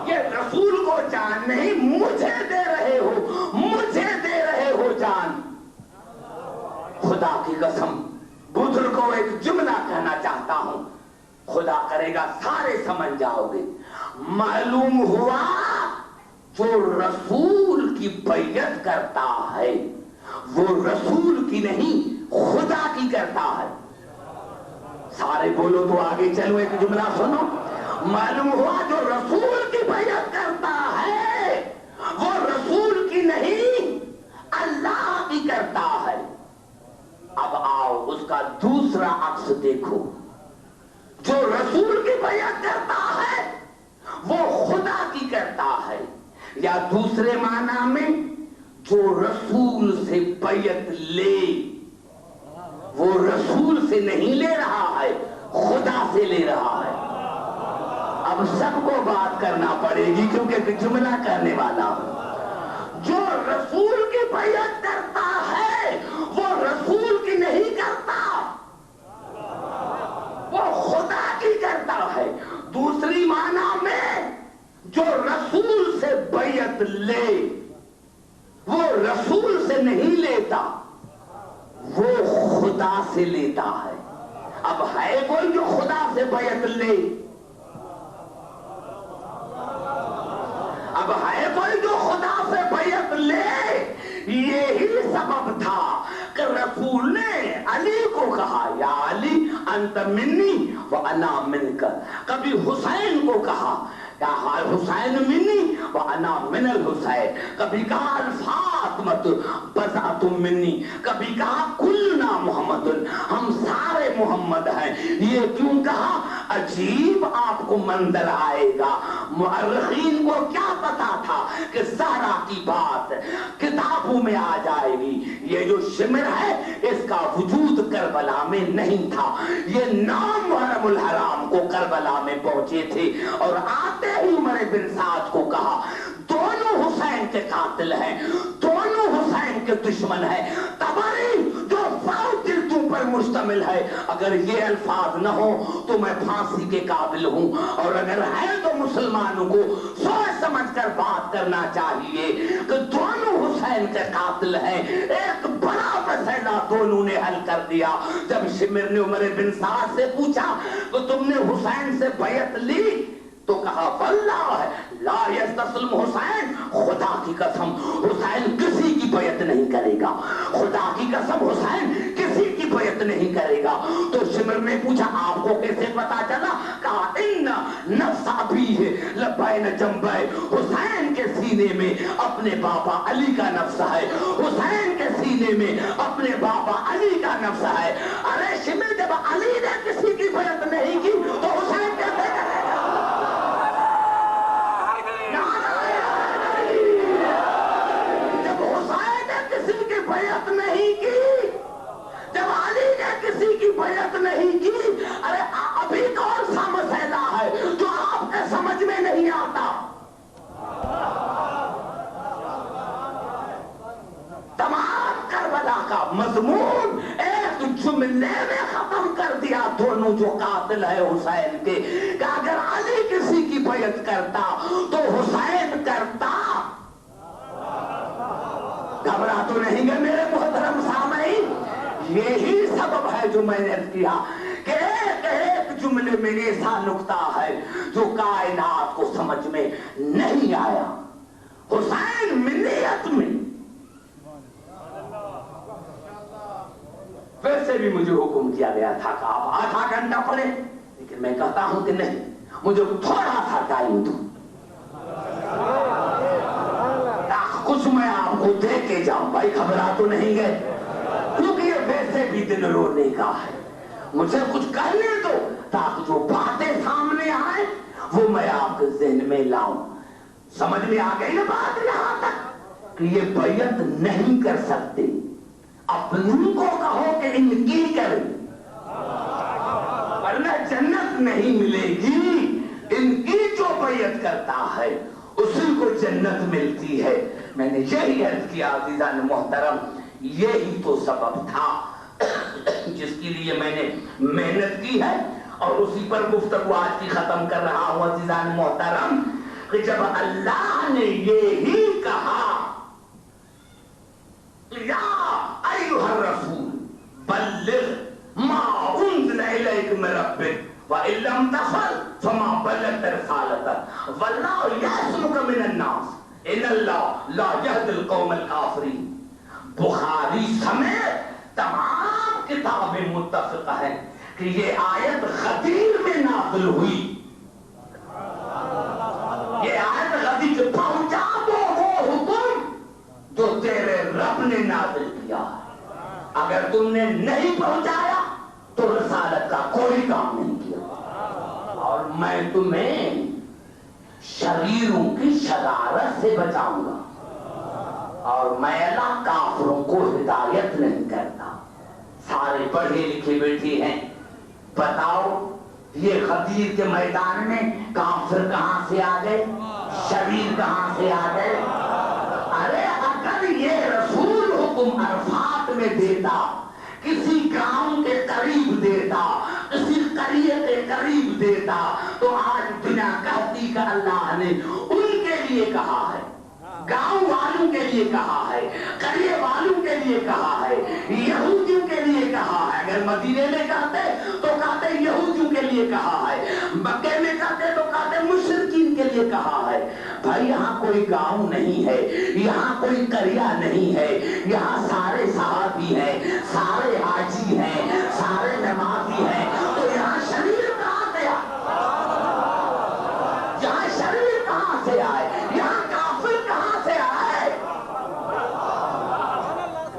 یہ رسول کو جان نہیں مجھے دے رہے ہو، مجھے دے رہے ہو جان۔ خدا کی قسم بزرگ کو ایک جملہ کہنا چاہتا ہوں، خدا کرے گا سارے سمجھ جاؤ گے۔ معلوم ہوا جو رسول کی بیعت کرتا ہے وہ رسول کی نہیں خدا کی کرتا ہے۔ سارے بولو تو آگے چلو، ایک جملہ سنو۔ معلوم ہوا جو رسول کی بیعت کرتا ہے وہ رسول کی نہیں اللہ کی کرتا ہے. اب آؤ اس کا دوسرا عکس دیکھو. جو رسول کی بیعت کرتا ہے وہ خدا کی کرتا ہے, یا دوسرے معنی میں جو رسول سے بیعت لے وہ رسول سے نہیں لے رہا ہے, خدا سے لے رہا ہے. اب سب کو بات کرنا پڑے گی کیونکہ جملہ کرنے والا ہوں. جو رسول کی بیعت کرتا ہے وہ رسول کی نہیں کرتا, وہ خدا کی کرتا ہے. دوسری معنی میں جو رسول سے بیعت لے وہ رسول سے نہیں لیتا, وہ خدا سے لیتا ہے. اب ہے کوئی جو خدا سے بیعت لے؟ اب ہے کوئی جو خدا سے بیعت لے؟ یہی سبب تھا کہ رسول نے علی کو کہا یا علی انت منی وانا منک. کبھی حسین کو کہا یا حسین منی وانا من الحسین. کبھی کہا الفاطمۃ بضعۃ منی. کبھی کہا کلنا محمد, ہم سارے محمد ہیں. یہ کیوں کہا؟ عجیب آپ کو منظر آئے گا. مؤرخین کو کیا پتا تھا کہ زہرا کی بات کتابوں میں آ جائے گی. یہ جو شمر ہے اس کا وجود کربلا میں نہیں تھا. یہ نام محرم الحرام کو کربلا میں پہنچے تھے اور آتے ہی عمر بن سعد کو کہا دونوں حسین کے قاتل ہیں, دونوں حسین کے دشمن ہیں. تبری جو 100 جلدوں پر مشتمل ہے, اگر یہ الفاظ نہ ہو تو میں پھانسی کے قابل ہوں, اور اگر ہے تو مسلمانوں کو سوچ سمجھ کر بات کرنا چاہیے کہ دونوں حسین کے قاتل ہیں. ایک بڑا مسئلہ دونوں نے حل کر دیا. جب شمر نے عمر بن سعد سے پوچھا کہ تم نے حسین سے بیعت لی تو کہا واللہ لا یستسلم حسین, خدا کی قسم حسین کسی کی بیعت نہیں کرے گا, خدا کی قسم حسین کسی کی بیعت نہیں کرے گا. تو شمر نے پوچھا آپ کو کیسے پتا چلا؟ کہا ان نفس ابیہ لبین جنبہ, حسین کے سینے میں اپنے بابا علی کا نفس ہے, حسین کے سینے میں اپنے بابا علی کا نفس ہے. ارے شمر جب علی نے کسی کی بیعت نہیں کی تو حسین کیسے کرے گا؟ بیعت نہیں کی, جب علی نے کسی کی بیعت نہیں کی, ارے ابھی کون سا مسئلہ ہے جو آپ کے سمجھ میں نہیں آتا؟ تمام کربلا کا مضمون ایک جملے میں ختم کر دیا دونوں جو قاتل ہے حسین کے, کہ اگر علی کسی کی بیعت کرتا تو حسین کرتا. گھبرا تو نہیں گئے میرے محترم سامعین؟ یہی سبب ہے جو میں نے کیا کہ ایک جملے میں ایسا نکتہ ہے جو کائنات کو سمجھ میں نہیں آیا. حسین منیت میں ویسے بھی مجھے حکم کیا گیا تھا کہ آپ آدھا گھنٹہ پڑھیں, لیکن میں کہتا ہوں کہ نہیں, مجھے تھوڑا سا ٹائم دو, کچھ میں آپ کو دے کے جاؤں. بھائی گھبرا تو نہیں گئے؟ کیونکہ یہ ویسے بھی دن رونے کا ہے. مجھے کچھ کہنے دو تاکہ جو باتیں سامنے آئیں وہ میں آپ کے ذہن میں لاؤں. سمجھ میں آ گئی نا بات یہاں تک کہ یہ بیعت نہیں کر سکتے؟ اپنوں کو کہو کہ ان کی کریں ورنہ جنت نہیں ملے گی. ان کی جو بیعت کرتا ہے اسی کو جنت ملتی ہے. میں نے یہی عرض کیا عزیزان محترم, یہی تو سبب تھا جس کے لیے میں نے محنت کی ہے, اور اسی پر گفتگو آج کی ختم کر رہا ہوں عزیزان محترم, کہ جب اللہ نے یہی کہا یا ایھا الرسول بلغ ما انزل الیک من ربک وَإِن لَمْ تَفْعَلْ فَمَا بَلَّغْتَ رِسَالَتَهُ وَاللَّهُ يَعْصِمُكَ مِنَ النَّاسِ إِنَّ اللَّهَ لَا يَهْدِي الْقَوْمَ الْكَافِرِينَ. بخاری سمیت تمام کتابیں متفق ہیں کہ یہ آیت غدیر میں نازل ہوئی. تم نے نہیں پہنچایا تو رسالت کا کوئی کام نہیں کیا، اور میں تمہیں شریروں کی شرارت سے بچاؤں گا، اور میں اللہ کافروں کو ہدایت نہیں کرتا۔ سارے پڑھے لکھے بیٹھے ہیں، بتاؤ یہ غدیر کے میدان میں کافر کہاں سے آ گئے، شریر کہاں سے آ گئے؟ ارے اگر یہ رسول حکم عرفات میں دیتا، کسی گاؤں کے قریب دیتا، کسی قریے کے قریب دیتا، تو آج دنیا کہتی کہ اللہ نے ان کے لیے کہا ہے، گاؤں والوں کے لیے کہا ہے، قریے والوں کے لیے کہا ہے، یہودیوں کے لیے کہا ہے۔ اگر مدینے میں کہتے تو کہتے یہودیوں کے لیے کہا ہے، مکے میں کہتے تو کہتے مشرکین کے لیے کہا ہے۔ بھائی یہاں کوئی گاؤں نہیں ہے، یہاں کوئی قریہ نہیں ہے، یہاں سارے صحابی ہیں، سارے حاجی ہیں، سارے نمازی ہیں، تو یہاں شریر کہاں سے آئے؟ یہاں شریر کہاں سے آئے؟ یہاں کافر کہاں سے آئے؟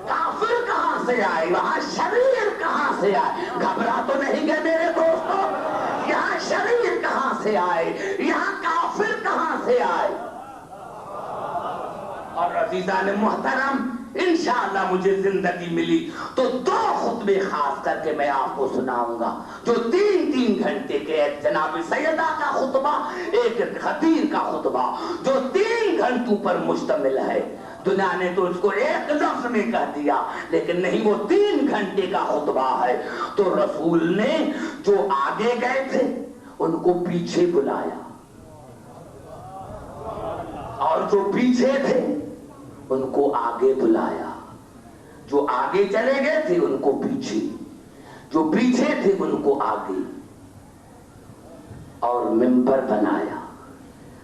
کافر کہاں سے آئے؟ وہاں شریر کہاں سے آئے؟ گھبرا تو نہیں گئے میرے دوستو؟ یہاں شریر کہاں سے آئے؟ یہاں کافر کہاں سے آئے؟ اور عزیزان محترم، انشاءاللہ مجھے زندگی ملی تو 2 خطبے خاص کر کے میں آپ کو سناؤں گا، جو 3 گھنٹے کے، ایک جناب سیدہ کا خطبہ، ایک غدیر کا خطبہ، جو 3 گھنٹوں پر مشتمل ہے۔ دنیا نے تو اس کو ایک لفظ میں کہہ دیا، لیکن نہیں، وہ 3 گھنٹے کا خطبہ ہے۔ تو رسول نے جو آگے گئے تھے ان کو پیچھے بلایا، اور جو پیچھے تھے ان کو آگے بلایا، جو آگے چلے گئے تھے ان کو پیچھے، جو پیچھے تھے ان کو آگے، اور منبر بنایا۔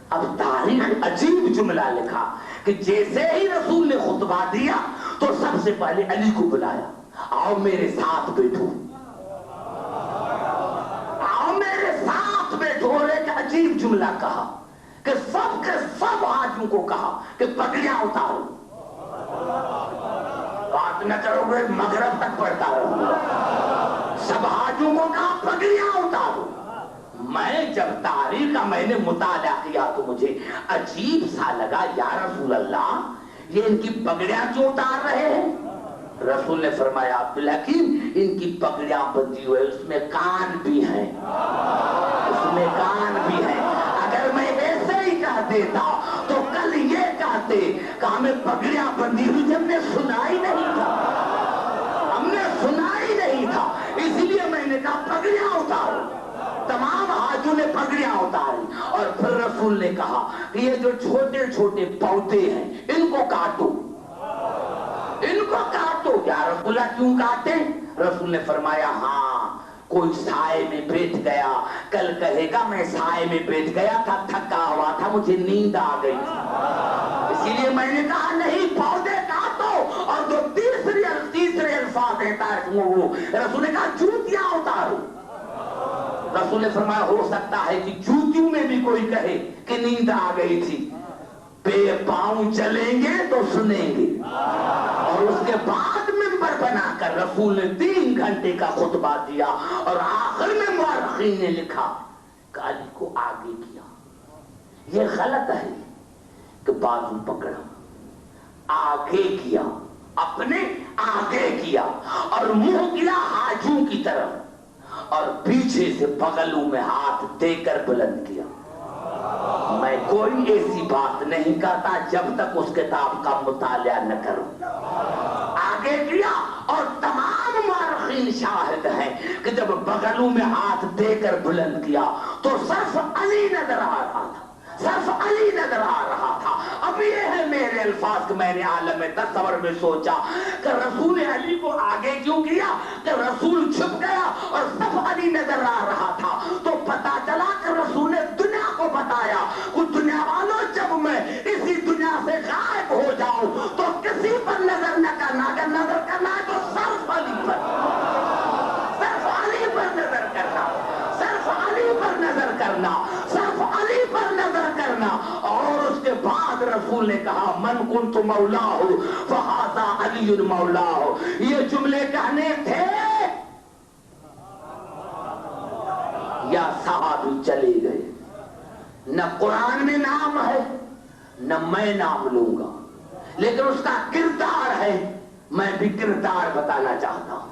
اب تاریخ عجیب جملہ لکھا کہ جیسے ہی رسول نے خطبہ دیا تو سب سے پہلے علی کو بلایا، آؤ میرے ساتھ بیٹھو، آؤ میرے ساتھ بیٹھو۔ اور ایک عجیب جملہ کہا کہ سب کے سب حاجیوں کو کہا کہ پگڑیاں اتارو، بات نہ کرو گے مغرب تک پڑھتا رہوں گا۔ سب حاجیوں کو کہا پگڑیاں اتارو۔ میں جب تاریخ کا میں نے مطالعہ کیا تو مجھے عجیب سا لگا، یا رسول اللہ یہ ان کی پگڑیاں کیوں اتار رہے ہیں؟ رسول نے فرمایا عبدالحکیم ان کی پگڑیاں بندھی ہوئے، اس میں کان بھی ہیں، اس میں کان بھی ہیں۔ اگر میں ایسے ہی کہہ دیتا تو کل یہ کہتے کہ ہمیں پگڑیاں بندھی ہوئی، ہم نے سنا ہی نہیں تھا، ہم نے سنا ہی نہیں تھا، اس لیے میں نے کہا پگڑیاں اتارو۔ تمام حاجیوں نے پگڑیاں اتاری، اور پھر رسول نے کہا کہ یہ جو چھوٹے چھوٹے پودے ہیں ان کو کاٹو، ان کو کاٹو۔ یا رسول اللہ کیوں کاٹے؟ رسول نے فرمایا ہاں کوئی سائے میں بیٹھ گیا، کل کہے گا میں سائے میں بیٹھ گیا تھا، تھکا ہوا تھا، مجھے نیند آ گئی تھی، اسی لیے میں نے کہا نہیں پودے کاٹو۔ اور جو تیسرے الفاظ دیتا ہے وہ رسول نے کہا جوتیاں اتارو۔ رسول نے فرمایا ہو سکتا ہے کہ جوتیوں میں بھی کوئی کہے کہ نیند آ گئی تھی، بے پاؤں چلیں گے تو سنیں گے۔ اور اس کے بعد منبر بنا کر رسول نے 3 گھنٹے کا خطبہ دیا، اور آخر میں مورخین نے لکھا کہ علی کو آگے کیا۔ یہ غلط ہے کہ بازو پکڑا، آگے کیا، اپنے آگے کیا، اور منہ کیا حاجوں کی طرف، اور پیچھے سے بغلوں میں ہاتھ دے کر بلند کیا۔ میں کوئی ایسی بات نہیں کہتا جب تک اس کتاب کا مطالعہ نہ کروں۔ آگے کیا، اور تمام مورخین شاہد ہیں کہ جب بغلوں میں ہاتھ دے کر بلند کیا تو صرف علی نظر آ رہا تھا، صرف علی نظر آ رہا تھا۔ اب یہ ہے میرے الفاظ کہ میں نے عالم تصور میں سوچا کہ رسول علی کو آگے کیوں کیا، کہ رسول چھپ گیا اور صرف علی نظر آ رہا تھا، تو پتا چلا کہ رسول نے دنیا کو بتایا کہ دنیا والوں جب میں اسی دنیا سے غائب ہو جاؤں تو کسی پر نظر نہ کرنا، اگر نظر کرنا ہے تو صرف علی پر، صرف علی پر نظر کرنا، صرف علی پر نظر کرنا، صرف علی پر نظر کرنا۔ اور اس کے بعد رسول نے کہا من کنت مولاہ فہذا علی مولاہ۔ یہ جملے رہنے تھے یا صحابی چلے گئے. نہ قرآن میں نام ہے نہ میں نام لوں گا، لیکن اس کا کردار ہے، میں بھی کردار بتانا چاہتا ہوں.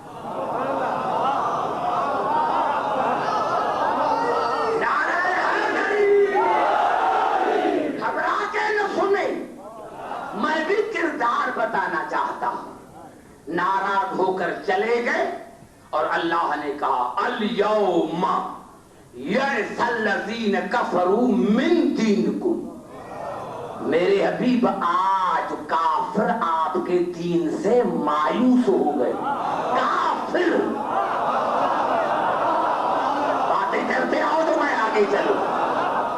گھبرا کے نہ سنے، میں بھی کردار بتانا چاہتا ہوں. ناراض ہو کر چلے گئے اور اللہ نے کہا الیوم یئس الذین کفروا من دینکم. میرے حبیب آج کافر آپ کے دین سے مایوس ہو گئے. کافر باتیں کرتے آؤ تو میں آگے چلوں.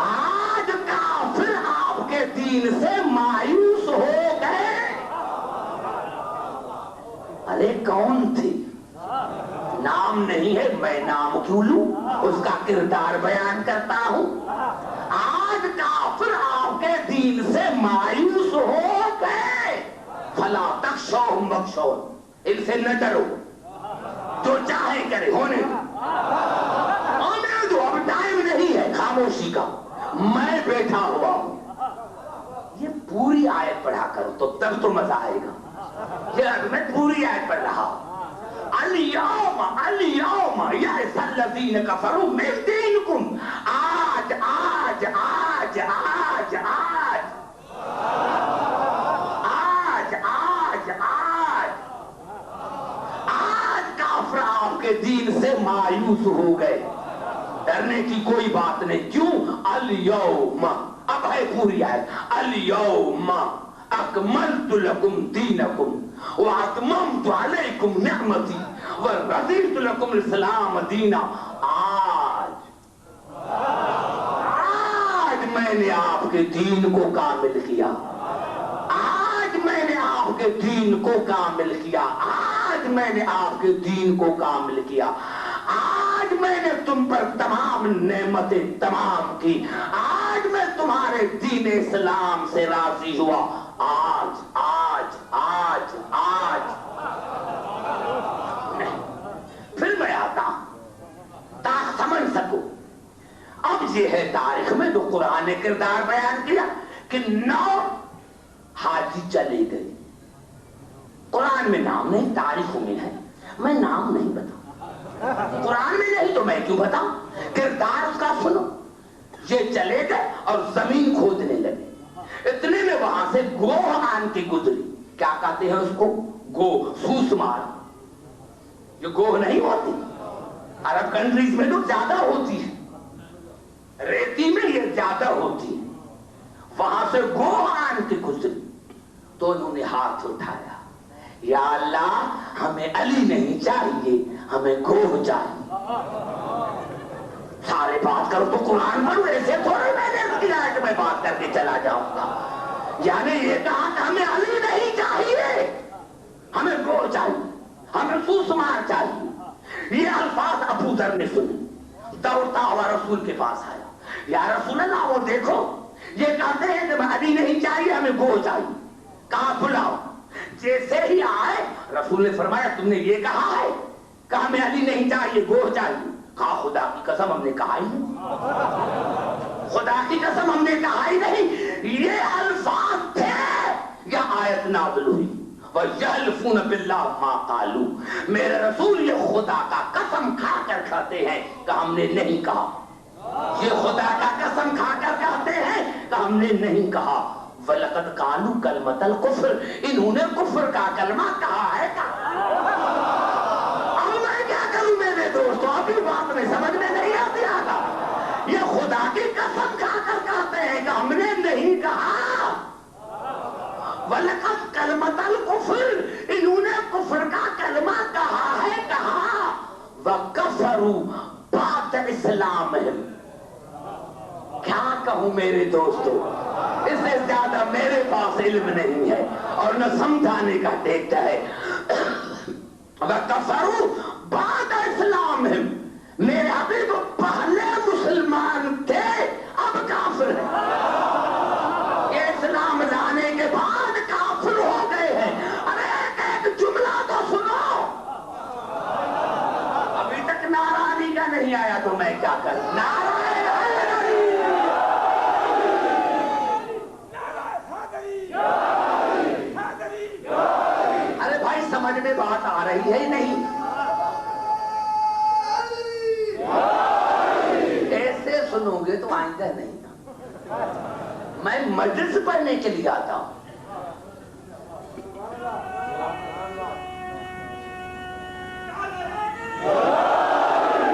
آج کافر آپ کے دین سے مایوس ہو گئے. ارے کون تھے؟ نام نہیں ہے، میں نام کیوں لوں؟ اس کا کردار بیان کرتا ہوں. آج کافر آپ کے دین سے مایوس ہو گئے. فلا تخشوہم واخشون، ان سے نہ ڈرو، جو چاہے کرے ہونے دو. اب ٹائم نہیں ہے خاموشی کا، میں بیٹھا ہوا ہوں. یہ پوری آیت پڑھا کرو تو تب تو مزہ آئے گا. یہ میں پوری آیت پڑھ رہا ہوں. الیوم الیوم یئس الذین کفروا من دینکم. آج آج آج آج آج آج آج آج آج کافر آپ کے دین سے مایوس ہو گئے. ڈرنے کی کوئی بات نہیں. کیوں؟ الیوم، اب ہے پوری آیت. الیوم اکملت لکم دینکم واتممت علیکم نعمتی ورضیت لکم الاسلام دینا. آج میں نے آپ کے دین کو کامل کیا. آج میں نے آپ کے دین کو کامل کیا. آج میں نے آپ کے دین کو کامل کیا. آج میں نے تم پر تمام نعمتیں تمام کی. آج میں تمہارے دین اسلام سے راضی ہوا. آج آج آج آج نہیں. پھر میں آتا ہوں تاکہ سمجھ سکو. اب یہ ہے تاریخ میں جو قرآن نے کردار بیان کیا کہ 9 حاجی چلے گئے. قرآن میں نام نہیں، تاریخ میں ہے. میں نام نہیں بتاؤں، قرآن میں نہیں تو میں کیوں بتاؤں؟ کردار اس کا سنو. یہ چلے گئے اور زمین کھودنے لگے. اتنے میں وہاں سے گوہ آن کے گزری. کیا کہتے ہیں اس کو؟ گو، سوسمار. یہ گوہ نہیں ہوتی، عرب کنٹریز میں تو زیادہ ہوتی ہے، ریتی میں یہ زیادہ ہوتی ہے. وہاں سے گوہ آن کے گزری تو انہوں نے ہاتھ اٹھایا، یا اللہ ہمیں علی نہیں چاہیے، ہمیں گوہ چاہیے. سارے بات کرو تو قرآن پر ایسے تھوڑے میں نے کیا کہ میں بات کر کے چلا جاؤں گا. یعنی یہ کہا کہ ہمیں علی نہیں چاہیے، ہمیں گوہ چاہیے، ہمیں سوسمار چاہیے. یہ الفاظ ابو ذر نے سنے، دوڑتا ہوا رسول کے پاس آیا. یا رسول اللہ وہ دیکھو یہ کہتے ہیں کہ علی نہیں چاہیے، ہمیں گوہ چاہیے. کہا بلاؤ. جیسے ہی آئے رسول نے فرمایا تم نے یہ کہا ہے کہ ہمیں علی نہیں چاہیے، گوہ چاہیے. کہا خدا کی قسم ہم نے کہا ہی نہیں، خدا کی قسم ہم نے کہا ہی نہیں. یہ الفاظ تھے یا آیت نازل ہوئی وَيَحْلِفُونَ بِاللَّهِ مَا قَالُوا. میرے رسول یہ خدا کا قسم کھا کر کہتے ہیں کہ ہم نے نہیں کہا. یہ خدا کا قسم کھا کر کہتے ہیں کہ ہم نے نہیں کہا. وَلَقَدْ قَالُوا كَلْمَةَ الْكُفْرِ، انہوں نے کفر کا کلمہ کہا ہے. اب میں کیا کروں میرے دوستوں؟ ابھی بات میں سمجھ میں نہیں آتی آگا. یہ خدا کی قسم کھا کر کہتے ہیں کہ ہم نے نہیں کہا. وَلَقَدْ كَلْمَةَ الْكُفْرِ، انہوں نے کفر کا کلمہ کہا ہے. کہا وَكَفَرُوا بَعْدَ إِسْلَامِهِمْ. کیا کہوں میرے دوستو؟ اس سے زیادہ میرے پاس علم نہیں ہے اور نہ سمجھانے کا ٹیکتا ہے. وَكَفَرُوا بَعْدَ إِسْلَامِهِمْ. میرے حبیب پہلے مسلمان تھے اب کافر ہیں. یہ اسلام لانے کے بعد کافر ہو گئے ہیں. ارے ایک جملہ تو سنو. نہیں آیا تو میں کیا کروں؟ ارے بھائی سمجھ میں بات آ رہی ہے نہیں؟ ایسے سنو گے تو آئندہ نہیں۔ میں مجلس پڑھنے کے لیے آتا ہوں۔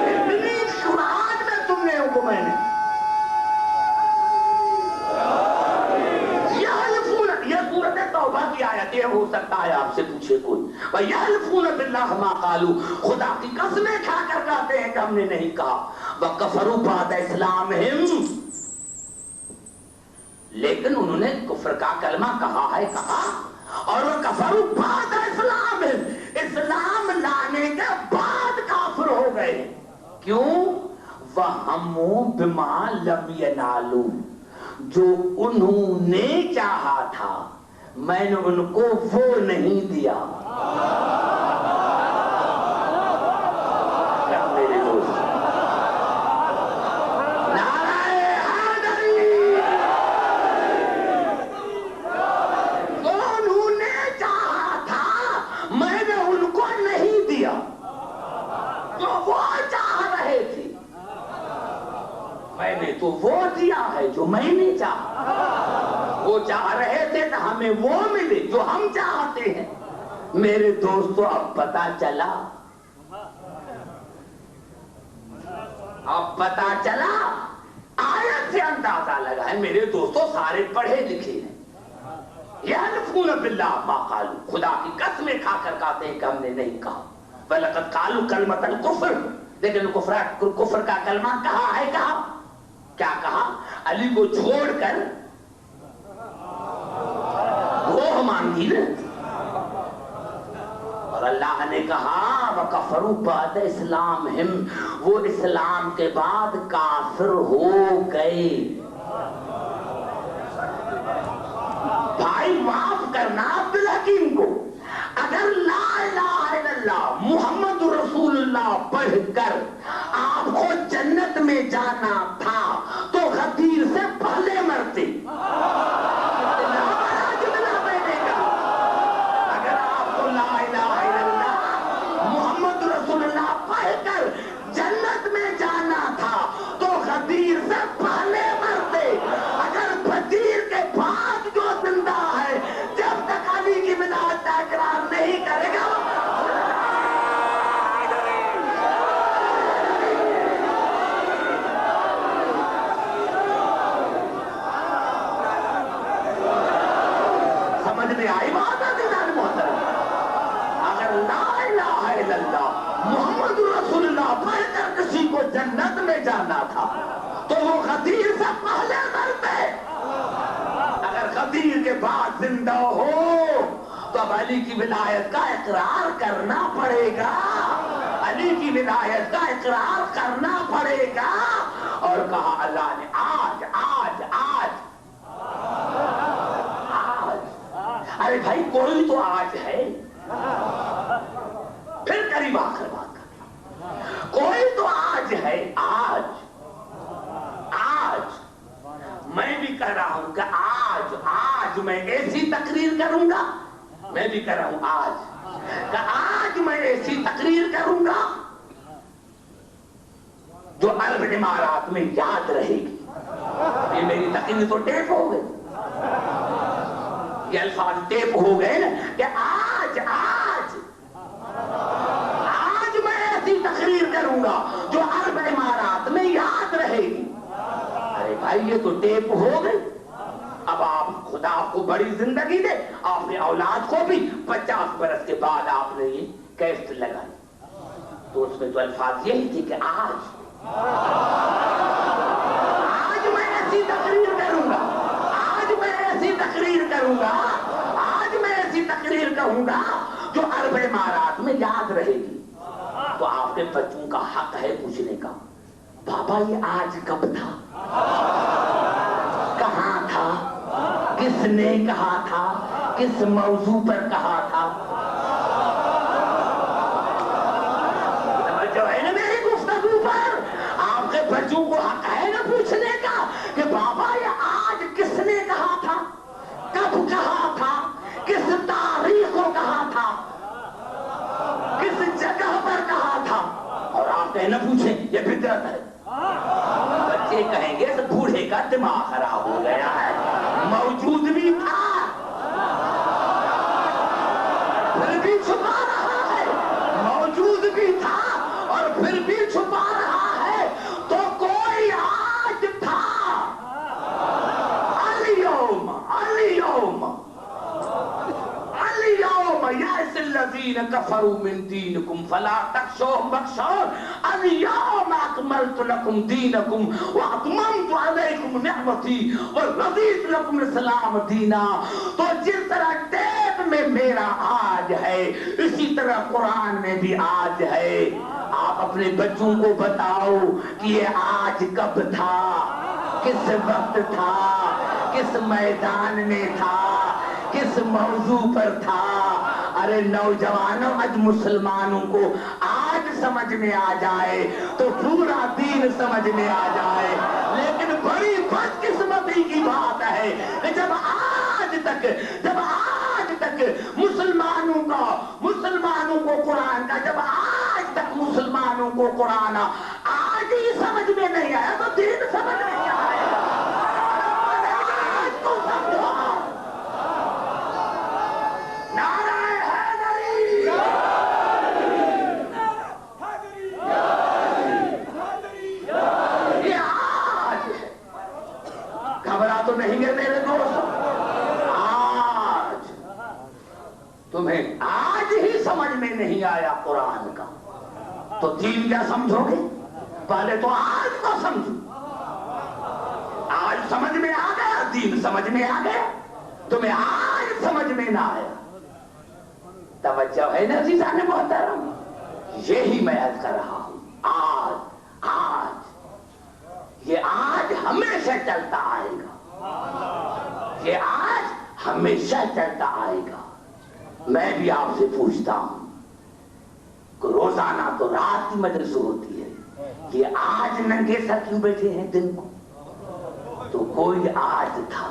اتنی شرارت میں تم نے کو میں نے یہ سورت توبہ کی آیت ہے، ہو سکتا ہے آپ سے پوچھے کوئی وَيَحْلِفُونَ بِاللَّهِ مَا قَالُوا، خدا کی قسمیں کھا کر کہتے ہیں کہ ہم نے نہیں کہا، وَكَفَرُوا بَعْدَ إِسْلَامِهِمْ، لیکن انہوں نے کفر کا کلمہ کہا ہے، کہا، اور وہ کفروا بعد اسلام، اسلام لانے کے بعد کافر ہو گئے۔ کیوں؟ وَهَمُّوا بِمَا لَمْ يَنَالُوا، جو انہوں نے چاہا تھا میں نے ان کو وہ نہیں دیا۔ میرے دوست تو وہ دیا ہے جو میں نے چاہا، وہ چاہ رہے تھے کہ ہمیں وہ ملے جو ہم چاہتے ہیں۔ میرے دوستو اب پتا چلا، اب پتا چلا، آیت سے اندازہ لگا ہے۔ میرے دوستو سارے پڑھے لکھے ہیں۔ یحلفون باللہ ما قالوا، خدا کی قسمیں کھا کر کہتے ہیں کہ ہم نے نہیں کہا۔ وَلَقَدْ قَالُوا كَلْمَةَ الْكُفْرِ، لیکن کفر کا کلمہ کہا ہے، کہا کیا کہا؟ علی کو چھوڑ کر روح مانگی نا، اور اللہ نے کہا وَكَفَرُوا بَعْدَ إِسْلَامِهِمْ، وہ اسلام کے بعد کافر ہو گئے۔ بھائی معاف کرنا عبدالحکیم کو، اگر لا الہ الا اللہ محمد رسول اللہ پڑھ کر آپ کو جنت میں جانا تھا تو غدیر سے پہلے مرتے۔ اگر آپ کو لا الہ الا اللہ محمد رسول اللہ پڑھ کر جنت میں جانا تھا تو غدیر سے پہلے مرتے۔ اگر غدیر کے بعد جو زندہ ہے جب تک علی کی ولایت کا اقرار نہیں کرے گا، سمجھ میں آئی بات ہے دیدان محترم؟ اگر لا الہ الا اللہ محمد رسول اللہ پڑھ کر کسی کو جنت میں جانا تھا تو وہ غدیر سے پہلے مرتے۔ اگر غدیر کے بعد زندہ ہو تو اب علی کی ولایت کا اقرار کرنا پڑے گا، علی کی ولایت کا اقرار کرنا پڑے گا۔ اور کہا اللہ نے آج آج آج ارے بھائی کوئی تو آج ہے، پھر قریب آخر بات کر، کوئی تو آج ہے، آج آج میں بھی کہہ رہا ہوں کہ آج میں ایسی تقریر کروں گا، میں بھی کہہ رہا ہوں آج میں ایسی تقریر کروں گا جو عرب امارات میں یاد رہے گی۔ یہ میری تقریر تو ٹیپ ہو گئی، یہ الفاظ ٹیپ ہو گئے نا کہ آج میں ایسی تقریر کروں گا جو عرب امارات میں یاد رہے گی۔ ارے بھائی یہ تو ٹیپ ہو گئی، اب آپ خدا آپ کو بڑی زندگی دے، آپ نے اولاد کو بھی 50 برس کے بعد آپ نے یہ کیسٹ لگائی، تو اس میں تو الفاظ یہی تھی کہ آج میں ایسی تقریر کروں گا، آج میں ایسی تقریر کروں گا، آج میں ایسی تقریر کہوں گا جو عرب امارات میں یاد رہے گی۔ تو آپ کے بچوں کا حق ہے پوچھنے کا، بابا یہ آج کب تھا، کہاں تھا، کس نے کہا تھا، کس موضوع پر کہا تھا؟ جو ہے نا میری گفتگو پر باپ کہے نہ پوچھیں یہ فطرت ہے. بچے کہیں گے تو بوڑھے کا دماغ خراب ہو گیا ہے. موجود بھی تھا پھر بھی چھپا رہا ہے, موجود بھی تھا اور پھر بھی چھپا رہا ہے. تو کوئی آج تھا. اليوم اليوم اليوم يئس الذين كفروا من دينكم فلا تخشوهم واخشون اليوم اكملت لكم دينكم واتممت عليكم نعمتي ورضيت لكم الاسلام دینا. تو جس طرح ٹیپ میں میرا آج ہے اسی طرح قرآن میں بھی آج ہے. آپ اپنے بچوں کو بتاؤ کہ یہ آج کب تھا, کس وقت تھا, کس میدان میں تھا, کس موضوع پر تھا. ارے نوجوانوں, آج مسلمانوں کو آج سمجھ میں آ جائے تو پورا دین سمجھ میں آ جائے. لیکن بڑی بدقسمتی کی بات ہے کہ جب آج تک مسلمانوں کو قرآن کا, جب آج تک مسلمانوں کو قرآن آج ہی سمجھ میں نہیں آیا تو دین سمجھ نہیں آیا. آج تو سمجھو. تو نہیں گے میرے دوست, آج تمہیں آج ہی سمجھ میں نہیں آیا قرآن کا تو دین کیا سمجھو گے؟ پہلے تو آج کو سمجھو. آج سمجھ میں آ گیا, دین سمجھ میں آ گیا, تمہیں آج سمجھ میں نہ آیا. توجہ ہے نا عزیزان محترم, یہی میں عرض کر رہا ہوں. آج یہ آج ہمیشہ چلتا آئے گا, یہ آج ہمیشہ چلتا آئے گا. میں بھی آپ سے پوچھتا ہوں کہ روزانہ تو رات کی مجلس ہوتی ہے, یہ آج ننگے سر کیوں بیٹھے ہیں دن کو؟ تو کوئی آج تھا,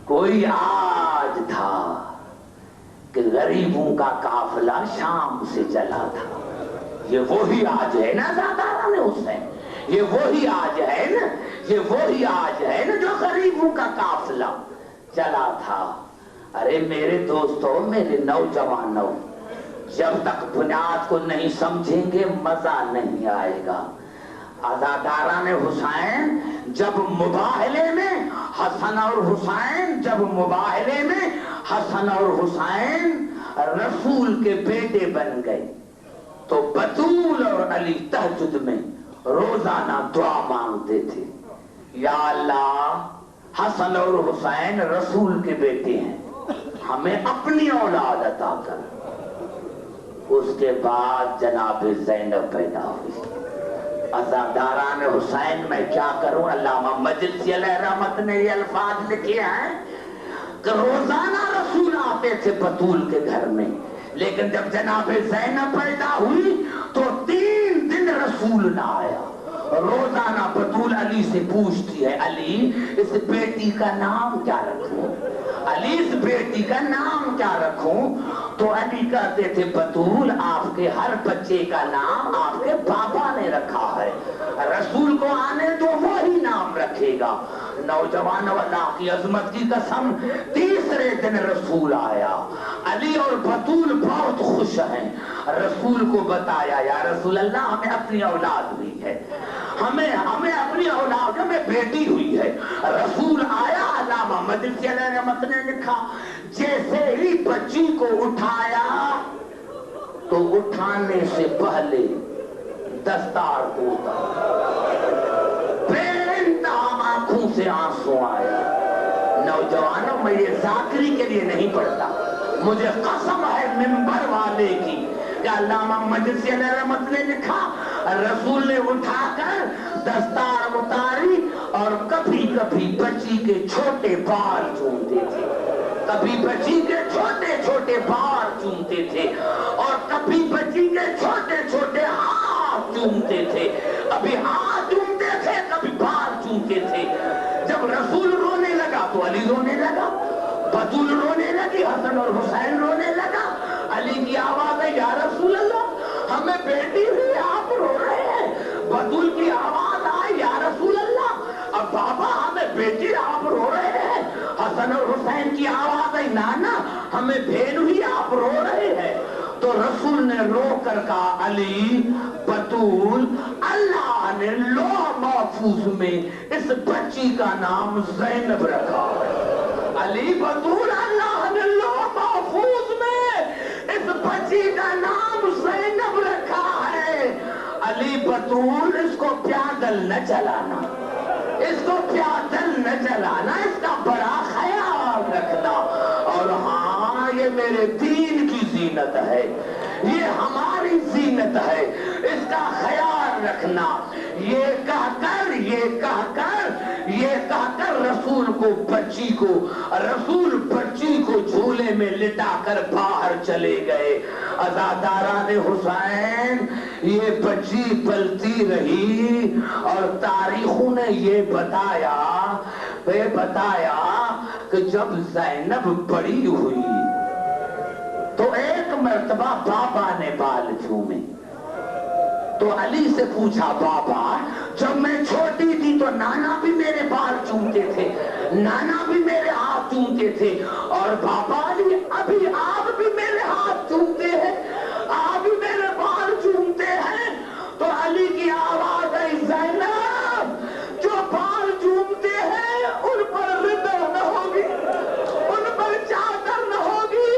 کوئی آج تھا کہ غریبوں کا قافلہ شام سے چلا تھا. یہ وہی آج ہے نا زاداران حسین, یہ وہی آج ہے نا, یہ وہی آج ہے نا جو غریبوں کا قافلہ چلا تھا. ارے میرے دوستو, میرے نوجوانوں, جب تک بنیاد کو نہیں سمجھیں گے مزہ نہیں آئے گا. عزاداران حسین جب مباہلے میں حسن اور حسین, جب مباہلے میں حسن اور حسین رسول کے بیٹے بن گئے تو بطول اور علی تہجد میں روزانہ دعا مانگتے تھے, یا اللہ حسن اور حسین رسول کے بیٹے ہیں, ہمیں اپنی اولاد عطا کر. اس کے بعد جناب زینب پیدا ہوئی. عزاداران حسین میں کیا کروں, علامہ مجلسی علیہ رحمت نے یہ الفاظ لکھے ہیں کہ روزانہ رسول آتے تھے بطول کے گھر میں, لیکن جب جناب زینب پیدا ہوئی تو 3 دن رسول نہ آیا. روزانہ بطول علی سے پوچھتی ہے, علی اس بیٹی کا نام کیا رکھوں, علی اس بیٹی کا نام کیا رکھوں؟ تو علی کہتے تھے بطول آپ کے ہر بچے کا نام آپ کے پاپا نے رکھا ہے, رسول کو آنے تو وہی نام رکھے گا. نوجوان اللہ کی عظمت کی قسم, تیسرے دن رسول آیا. علی اور بطول بہت خوش ہیں. رسول کو بتایا, یا رسول اللہ ہمیں اپنی اولاد ہوئی ہے, ہمیں اپنی اولاد میں بیٹی ہوئی ہے. رسول آیا, علامہ مجلسی علیہ رحمت نے لکھا, جیسے ہی بچی کو اٹھایا تو اٹھانے سے پہلے دستار کو آنکھوں سے آنسو آیا. نوجوانوں, میں یہ ذاکری کے لیے نہیں پڑھتا, مجھے قسم ہے منبر والے کی کہ علامہ مجلسی علیہ رحمت نے لکھا, رسول نے اٹھا کر دستار اتاری اور کبھی کبھی بچی کے چھوٹے بال چومتے تھے, کبھی بچی کے چھوٹے چھوٹے بال چومتے تھے, اور کبھی بچی کے چھوٹے چھوٹے ہاتھ چومتے تھے. ابھی ہاتھ چومتے تھے, کبھی بال چومتے تھے. جب رسول رونے لگا تو علی رونے لگا, بطول رونے لگی, حسن اور حسین رونے لگا. علی کی آواز ہے, یا رسول اللہ ہم ہمیں بھیڑ ہوئی آپ رو رہے ہیں. تو رسول نے رو کر کہا علی بطول اللہ نے لوح محفوظ میں اس بچی کا نام زینب رکھا ہے. علی بطول اللہ نے لوح محفوظ میں اس بچی کا نام زینب رکھا ہے. علی بطول اس کو پیادل نہ چلانا, اس کو پیادل نہ چلانا, اس کا بڑا خیال رکھنا. اور ہاں یہ میرے دین کی زینت ہے, یہ ہماری زینت ہے, اس کا خیال رکھنا. یہ کہہ کر رسول بچی کو جھولے میں لٹا کر باہر چلے گئے. عزاداران حسین یہ بچی پلتی رہی اور تاریخوں نے یہ بتایا کہ جب زینب بڑی ہوئی تو ایک مرتبہ بابا نے بال چومے. تو علی سے پوچھا بابا جب میں چھوٹی تھی تو نانا بھی میرے بال چومتے تھے, نانا بھی میرے ہاتھ چومتے تھے, اور بابا علی ابھی آپ بھی میرے ہاتھ چومتے ہیں, آپ بھی میرے بال چومتے ہیں. تو علی کی آواز آئی زینب جو بال چومتے ہیں ان پر ردہ نہ ہوگی, ان پر چادر نہ ہوگی,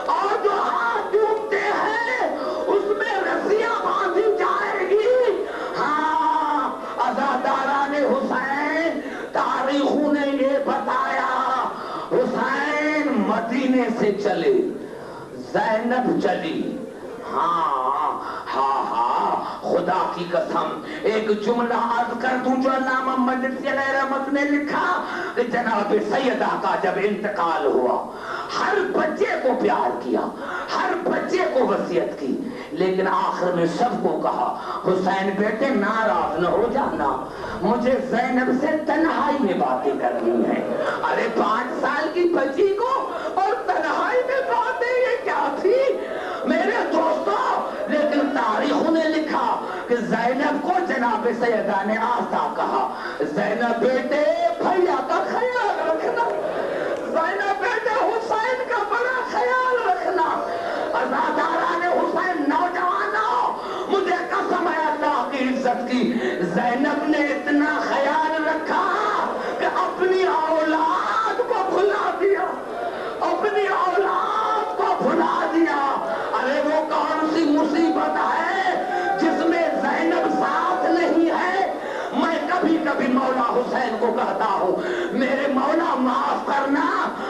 اور جو ہاتھ چومتے ہیں اس میں رسیاں باندھی جائے گی. ہاں عزاداران حسین تاریخوں نے یہ بتایا حسین مدینے سے چلے, زینب چلی. ہاں خدا کی قسم ایک جملہ عرض کر دوں جو علامہ مجلسی علیہ رحمت نے لکھا کہ جناب سیدہ کا جب انتقال ہوا ہر بچے کو پیار کیا, ہر بچے کو وصیت کی, لیکن آخر میں سب کو کہا حسین بیٹے ناراض نہ ہو جانا, مجھے زینب سے تنہائی میں باتیں کرنی ہیں. ارے 5 سال کی بچی کو اور تنہائی میں باتیں یہ کیا تھی میرے دوستوں. لیکن تاریخوں نے لکھا کہ زینب کو جناب سیدہ نے آسا کہا زینب بیٹے بھیا کا خیال رکھنا, زینب بیٹے حسین کا بڑا خیال رکھنا. عزاداران حسین نوجوانوں مجھے قسم ہے اللہ کی عزت کی, زینب نے اتنا خیال رکھا کہ اپنی اولاد کو بھلا دیا, اپنی اولاد کو بھلا دیا. ارے وہ کون سی مصیبت ہے جس میں زینب ساتھ نہیں ہے. میں کبھی کبھی مولا حسین کو کہتا ہوں میرے مولا معاف کرنا,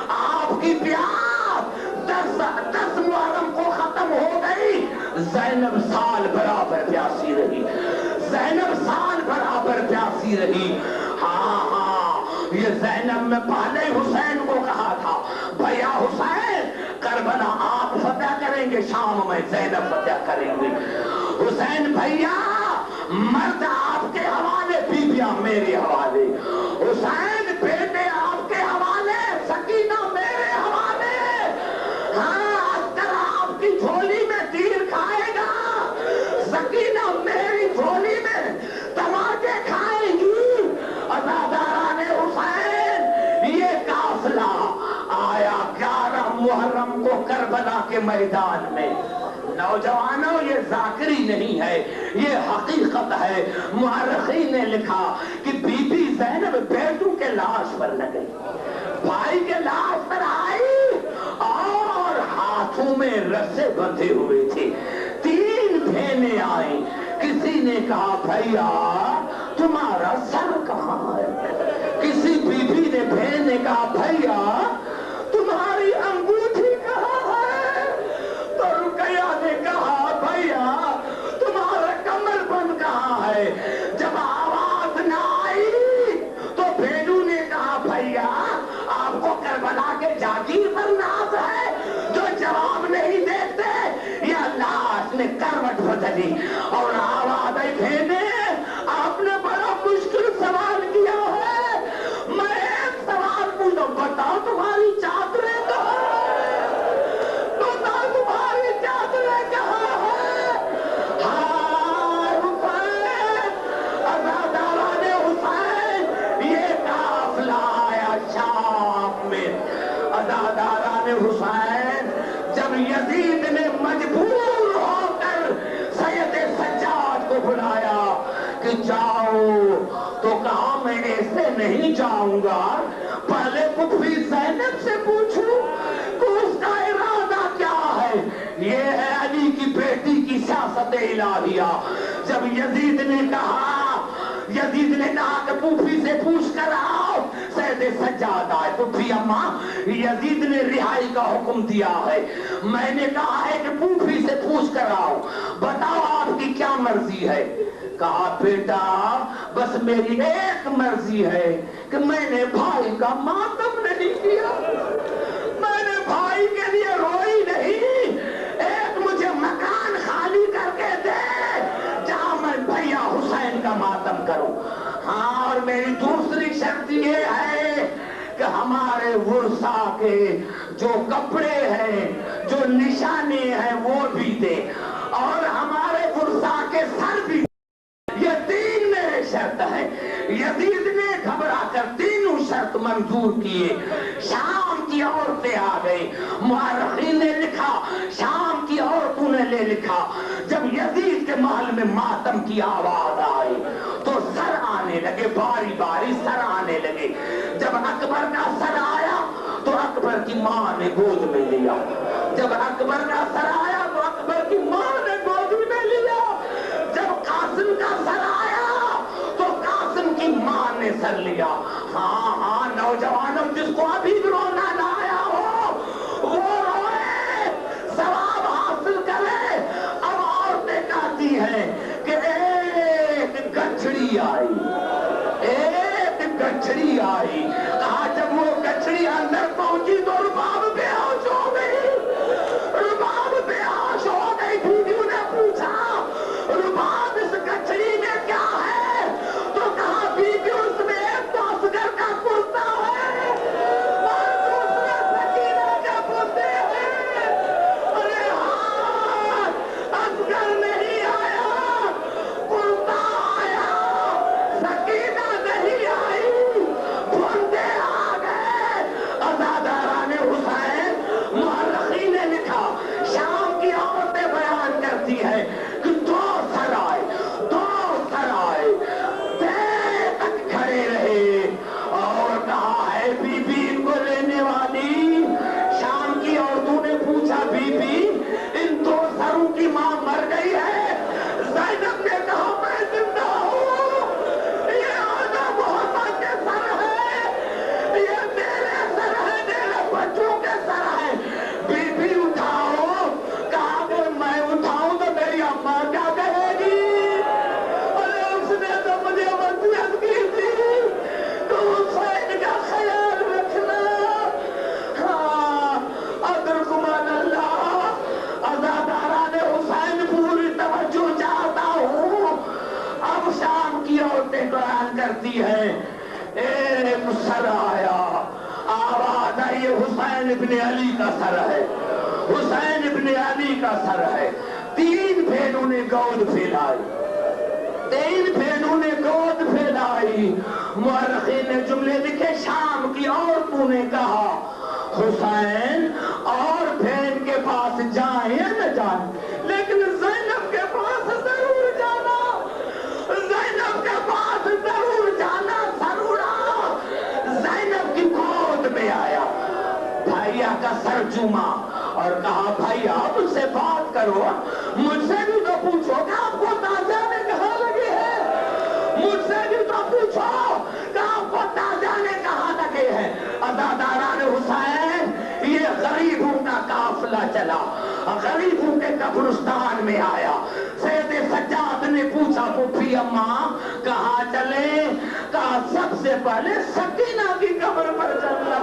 آپ کی پیاس 10 محرم کو ختم ہو گئی, زینب سال برابر پیاسی رہی, زینب سال برابر پیاسی رہی. ہاں یہ زینب میں پہلے حسین کو کہا تھا بھیا حسین کربلا آپ فتح کریں گے, شام میں زینب فتح کریں گے. حسین بھیا مرد آپ کے حوالے, بیویاں میرے حوالے. حسین بیٹے آپ کے حوالے, سکینہ میرے حوالے. ہاں عسکر آپ کی جھولی میں تیر کھائے گا, سکینہ میری جھولی میں تماچے کھائے گی. عزاداران حسین یہ قافلہ آیا 11 محرم کو کربلا کے میدان میں. نوجوانوں یہ ذاکری نہیں ہے, یہ حقیقت ہے. مورخین نے لکھا کہ بی بی زینب بیٹوں کے لاش پر نہ گئی, بھائی کے لاش پر آئی اور ہاتھوں میں رسے بندھے ہوئے تھے. 3 بہنیں آئیں, کسی نے کہا بھیا تمہارا سر کہاں ہے, کسی بی بی نے بہن نے کہا بھیا تمہاری انگوٹھی کہاں ہے, تو رقیہ نے کہا بھیا تمہارا کمر بند کہاں ہے. جب آواز نہ آئی تو بھیڑوں نے کہا بھیا آپ کو کربلا کے جاگیر پر ناز ہے جو جواب نہیں دیتے. یا لاش نے کروٹ بدلی اور آواز آئی بھیڑے آپ نے بڑا مشکل سوال کیا ہے, میں ایک سوال پوچھوں بتاؤ تمہاری چادریں کہاں ہے, بتاؤ تمہاری چادریں کہاں ہے. ہاں حسین, عزاداران حسین یہ قافلہ آیا شام میں. عزاداران حسین تو کہا میں ایسے نہیں جاؤں گا، پہلے پھوپھی زینب سے پوچھوں کہ اس کا ارادہ کیا ہے۔ یہ ہے علی کی بیٹی کی سیاست الہیہ۔ جب یزید نے کہا کہ پھوپھی سے پوچھ کر آؤ، سید سجاد آئے، پھوپھی اماں یزید نے رہائی کا حکم دیا ہے، میں نے کہا ہے کہ پھوپھی سے پوچھ کر آؤ، بتاؤ آپ کی کیا مرضی ہے؟ کہا بیٹا بس میری ایک مرضی ہے کہ میں نے بھائی کا ماتم نہیں کیا، میں نے بھائی کے لیے روئی نہیں، ایک مجھے مکان خالی کر کے دے جہاں میں بھیا حسین کا ماتم کروں۔ ہاں اور میری دوسری شرط یہ ہے کہ ہمارے ورثا کے جو کپڑے ہیں، جو نشانے ہیں وہ بھی دے، اور ہمارے ورثا کے سر بھی۔ یہ تین میرے شرط ہیں۔ یزید نے گھبرا کر تینوں شرط منظور کیے۔ شام کی عورتیں آ گئی، مورخین نے لکھا شام کی عورتوں نے لے لکھا جب یزید کے محل میں ماتم کی آواز آئی تو سر آنے لگے، باری باری سر آنے لگے۔ جب اکبر کا سر آیا تو اکبر کی ماں نے گود میں لیا، جب اکبر کا سر آیا تو اکبر کی ماں نے گود میں لیا، جب قاسم کا سر آیا تو قاسم کی ماں نے سر لیا۔ ہاں نوجوانوں جس کو ابھی رونا نہ آیا ہو وہ روئے، ثواب حاصل کرے۔ اب عورتیں کہتی ہیں کہ ایک گچھڑی آئی، ایک گچھڑی آئی۔ کہا جب وہ گچھڑی اندر پہنچی تو رباب بے ہوش ہو گئی، رباب بے ہوش ہو گئی۔ بیویوں نے پوچھا رباب اس گچھڑی میں کیا ہے؟ تو کہا بیوی اس میں ایک تو اصغر کا کرتا ہے اور دوسرا سکینہ کے بوتے ہیں۔ ارے ہاں اصغر نہیں آیا، کرتا آیا، سکینہ نہیں آئی، بوتے آ گئے۔ ازاداران حسین مورخین نے لکھا شام کی عورتیں بیان کرتی ہیں کہ دو سر آئے، دو سر آئے، دیر تک کھڑے رہے اور کہا ہے بی بی ان کو لینے والی۔ شام کی عورتوں نے پوچھا بی بی ان دو سروں کی ماں مر گئی ہے؟ زینب نے کہا میں زندہ ہوں، یہ آدھا محمد کے سر ہے، یہ میرے سر ہے، میرے بچوں کے سر ہے۔ بی بی اٹھاؤ، کہا کہ میں اٹھاؤں تو میری اماں کیا کہے گی؟ ارے اس نے تو مجھے وصیت کی تھی تو حسین کا خیال رکھنا۔ ہاں ادرکمان اللہ، ازاداران حسین پوری توجہ چاہتا ہوں۔ اب شام کی عورتیں بیان کرتی ہیں ایک سر آیا، آواز آئی حسین ابن علی کا سر ہے، حسین ابن علی کا سر ہے۔ تین بہنوں نے گود پھیلائی، تین بہنوں نے گود پھیلائی۔ مورخین نے جملے لکھے شام کی عورتوں نے کہا حسین اور بہن کے پاس جائیں یا نہ جائیں لیکن زینب کے پاس ضرور جانا، زینب کے پاس ضرور جانا۔ ضرورا زینب کی گود میں آیا، بھائیا کا سر چوما اور کہا بھائیا مجھ سے بات کرو، مجھ سے بھی تو پوچھو کہ آپ کو تازیانے کہاں لگے ہیں، مجھ سے بھی تو پوچھو کہ آپ کو تازیانے کہاں لگے ہیں۔ ازاداران حسین یہ غریبوں کا قافلہ چلا، غریبوں کے قبرستان میں آیا۔ سید سجاد نے پوچھا پھوپھی اماں کہاں چلے؟ کہا سب سے پہلے سکینہ کی قبر پر چلنا،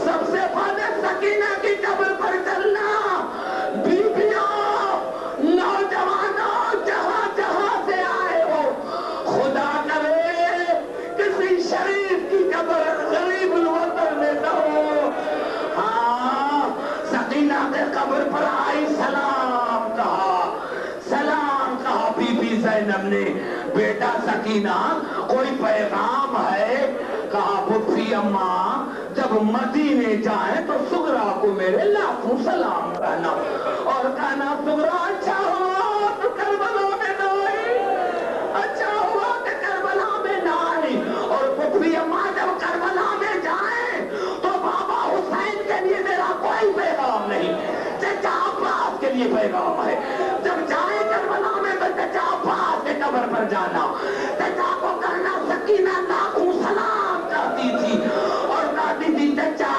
سب سے پہلے سکینہ کی قبر پر چلنا۔ بیبیوں، نوجوانوں، جہاں جہاں سے آئے ہو خدا کرے کسی شریف کی قبر غریب الوطن میں نہ ہو۔ ہاں سکینہ کے قبر پر آئی، سلام کہا، سلام کہا۔ بی بی زینب نے بیٹا سکینہ کوئی پیغام ہے؟ کہا پھوپھی اماں جب مدینے جائیں تو سغرا کو میرے لاکھوں سلام کہنا اور کہنا سغرا اچھا ہوا تو کربلا میں نہ آئی، اچھا ہوا کہ کربلا میں نہ آئی۔ قبر پر جانا. چچا کو کرنا سکینہ لاکھوں سلام کرتی تھی اور کہتی تھی چچا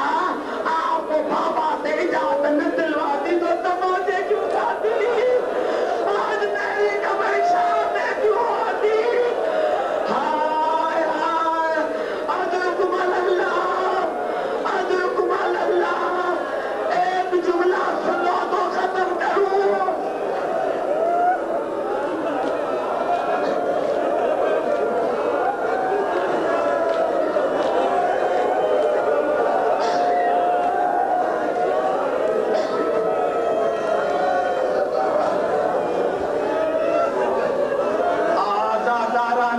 آپ کو بابا سے اجازت نہ دلواتی تو تماچے کیوں کھاتی, آج میری قبر شام میں کیوں آتی. ہائے ہائے ادرکم اللہ, ادرکم اللہ. ایک جملہ سنو تو ختم کروں.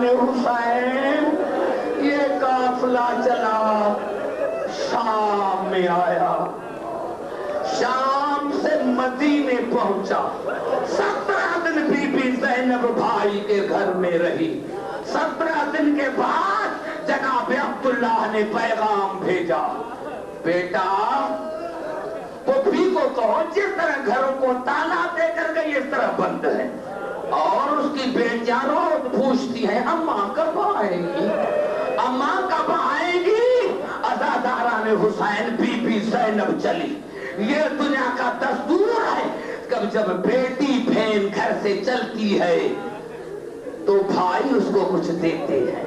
حسین یہ قافلہ چلا, شام میں آیا, شام سے مدینے پہنچا. 17 دن بی بی زینب بھائی کے گھر میں رہی. 17 دن کے بعد جناب عبداللہ نے پیغام بھیجا, بیٹا پھوپھی کو کہو جس طرح گھروں کو تالا دے کر گئی اس طرح بند ہے. اور اس کی بیٹیاں روز پوچھتی ہیں اماں کب آئیں گی, اماں کب آئیں گی. عزاداران حسین بی بی زینب چلی. یہ دنیا کا دستور ہے, کب جب بیٹی بہن گھر سے چلتی ہے تو بھائی اس کو کچھ دیتے ہیں,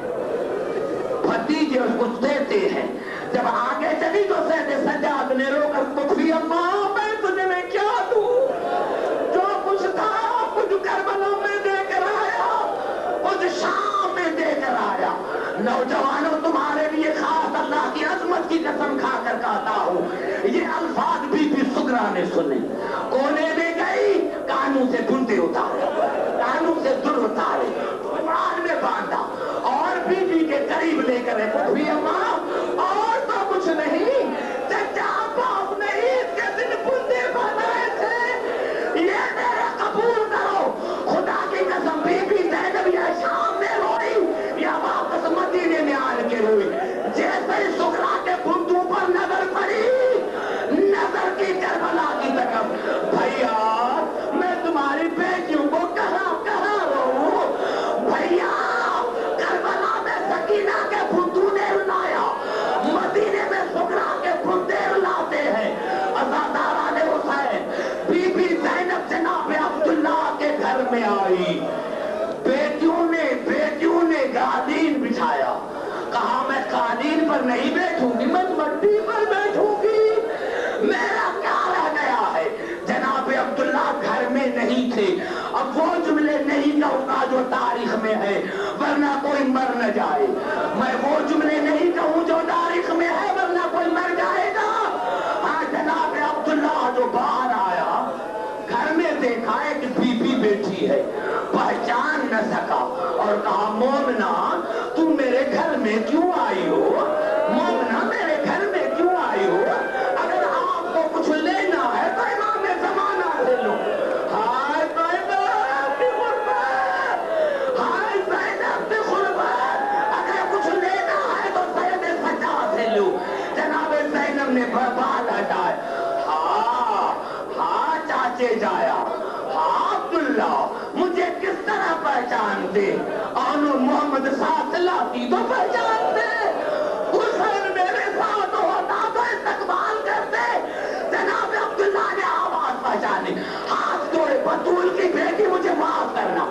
بھتیجے اس کو کچھ دیتے ہیں. جب آگے چلی تو سید سجاد نے رو کر پوچھی اماں میں تجھے میں کیا دوں, جو کچھ تھا کچھ کربلا میں دے کر آیا, کچھ شام میں دے کر آیا. نوجوانوں تمہارے لیے خاص اللہ کی عظمت کی قسم کھا کر کہتا ہوں, یہ الفاظ بی بی سغرا نے سنے. کونے میں گئی, کانوں سے بندے اتارے, کانوں سے در اتارے, قرآن میں باندھا اور بی بی کے قریب لے کر پوچھی اماں اور تو کچھ نہیں, چچا باپ نے عید کے دن بندے بنائے تھے, یہ میرا قبول کرو. خدا کی قسم بی بی زینب یا شام میں روئی یا واپس مدینے میں آن کے روئی. جیسے ہی سغرا کے بندوں پر نظر پڑی, نظر کی کربلا کی طرف, بھیا میں تمہاری بیٹیوں کو کہاں کہاں رہوں, بھیا کربلا میں سکینہ کے بندوں نے رلایا, مدینے میں سغرا کے بندے رلاتے ہیں. عزاداران حسین بی بی زینب جناب عبداللہ کے گھر میں آئی. بیٹیوں نے قالین بچھایا, کہا میں قالین پر نہیں بیٹھوں گی, میں مٹی پر بیٹھوں گی. میرا کیا رہ گیا ہے. جناب عبداللہ گھر میں نہیں تھے. اب وہ جملے نہیں کہوں گا جو تاریخ میں ہے ورنہ کوئی مر نہ جائے. میں وہ جملے نہیں کہوں جو تاریخ میں ہے ورنہ کوئی مر جائے گا. ہاں جناب عبداللہ جو باہر آیا, گھر میں دیکھا ایک بی بی بیٹھی ہے, پہچان نہ سکا اور کہا مومنہ تو میرے گھر میں کیوں آئی ہو, مومنہ میرے گھر میں کیوں آئی ہو. اگر آپ کو کچھ لینا ہے تو امام زمانہ سے لو. ہائے زینب کی غربت, ہائے زینب کی غربت, اگر کچھ لینا ہے تو سید سجاد سے لو. جناب زینب نے بال ہٹائے, ہاں چاچے جایا, ہاں عبداللہ مجھے کس طرح پہچانتے, اور محمد ساتھ لاتی تو پہچانتے, حسین میرے ساتھ ہوتا تو استقبال کرتے. جناب عبداللہ نے آواز پہچانی, ہاتھ جوڑے, بطول کی بیٹی مجھے معاف کرنا,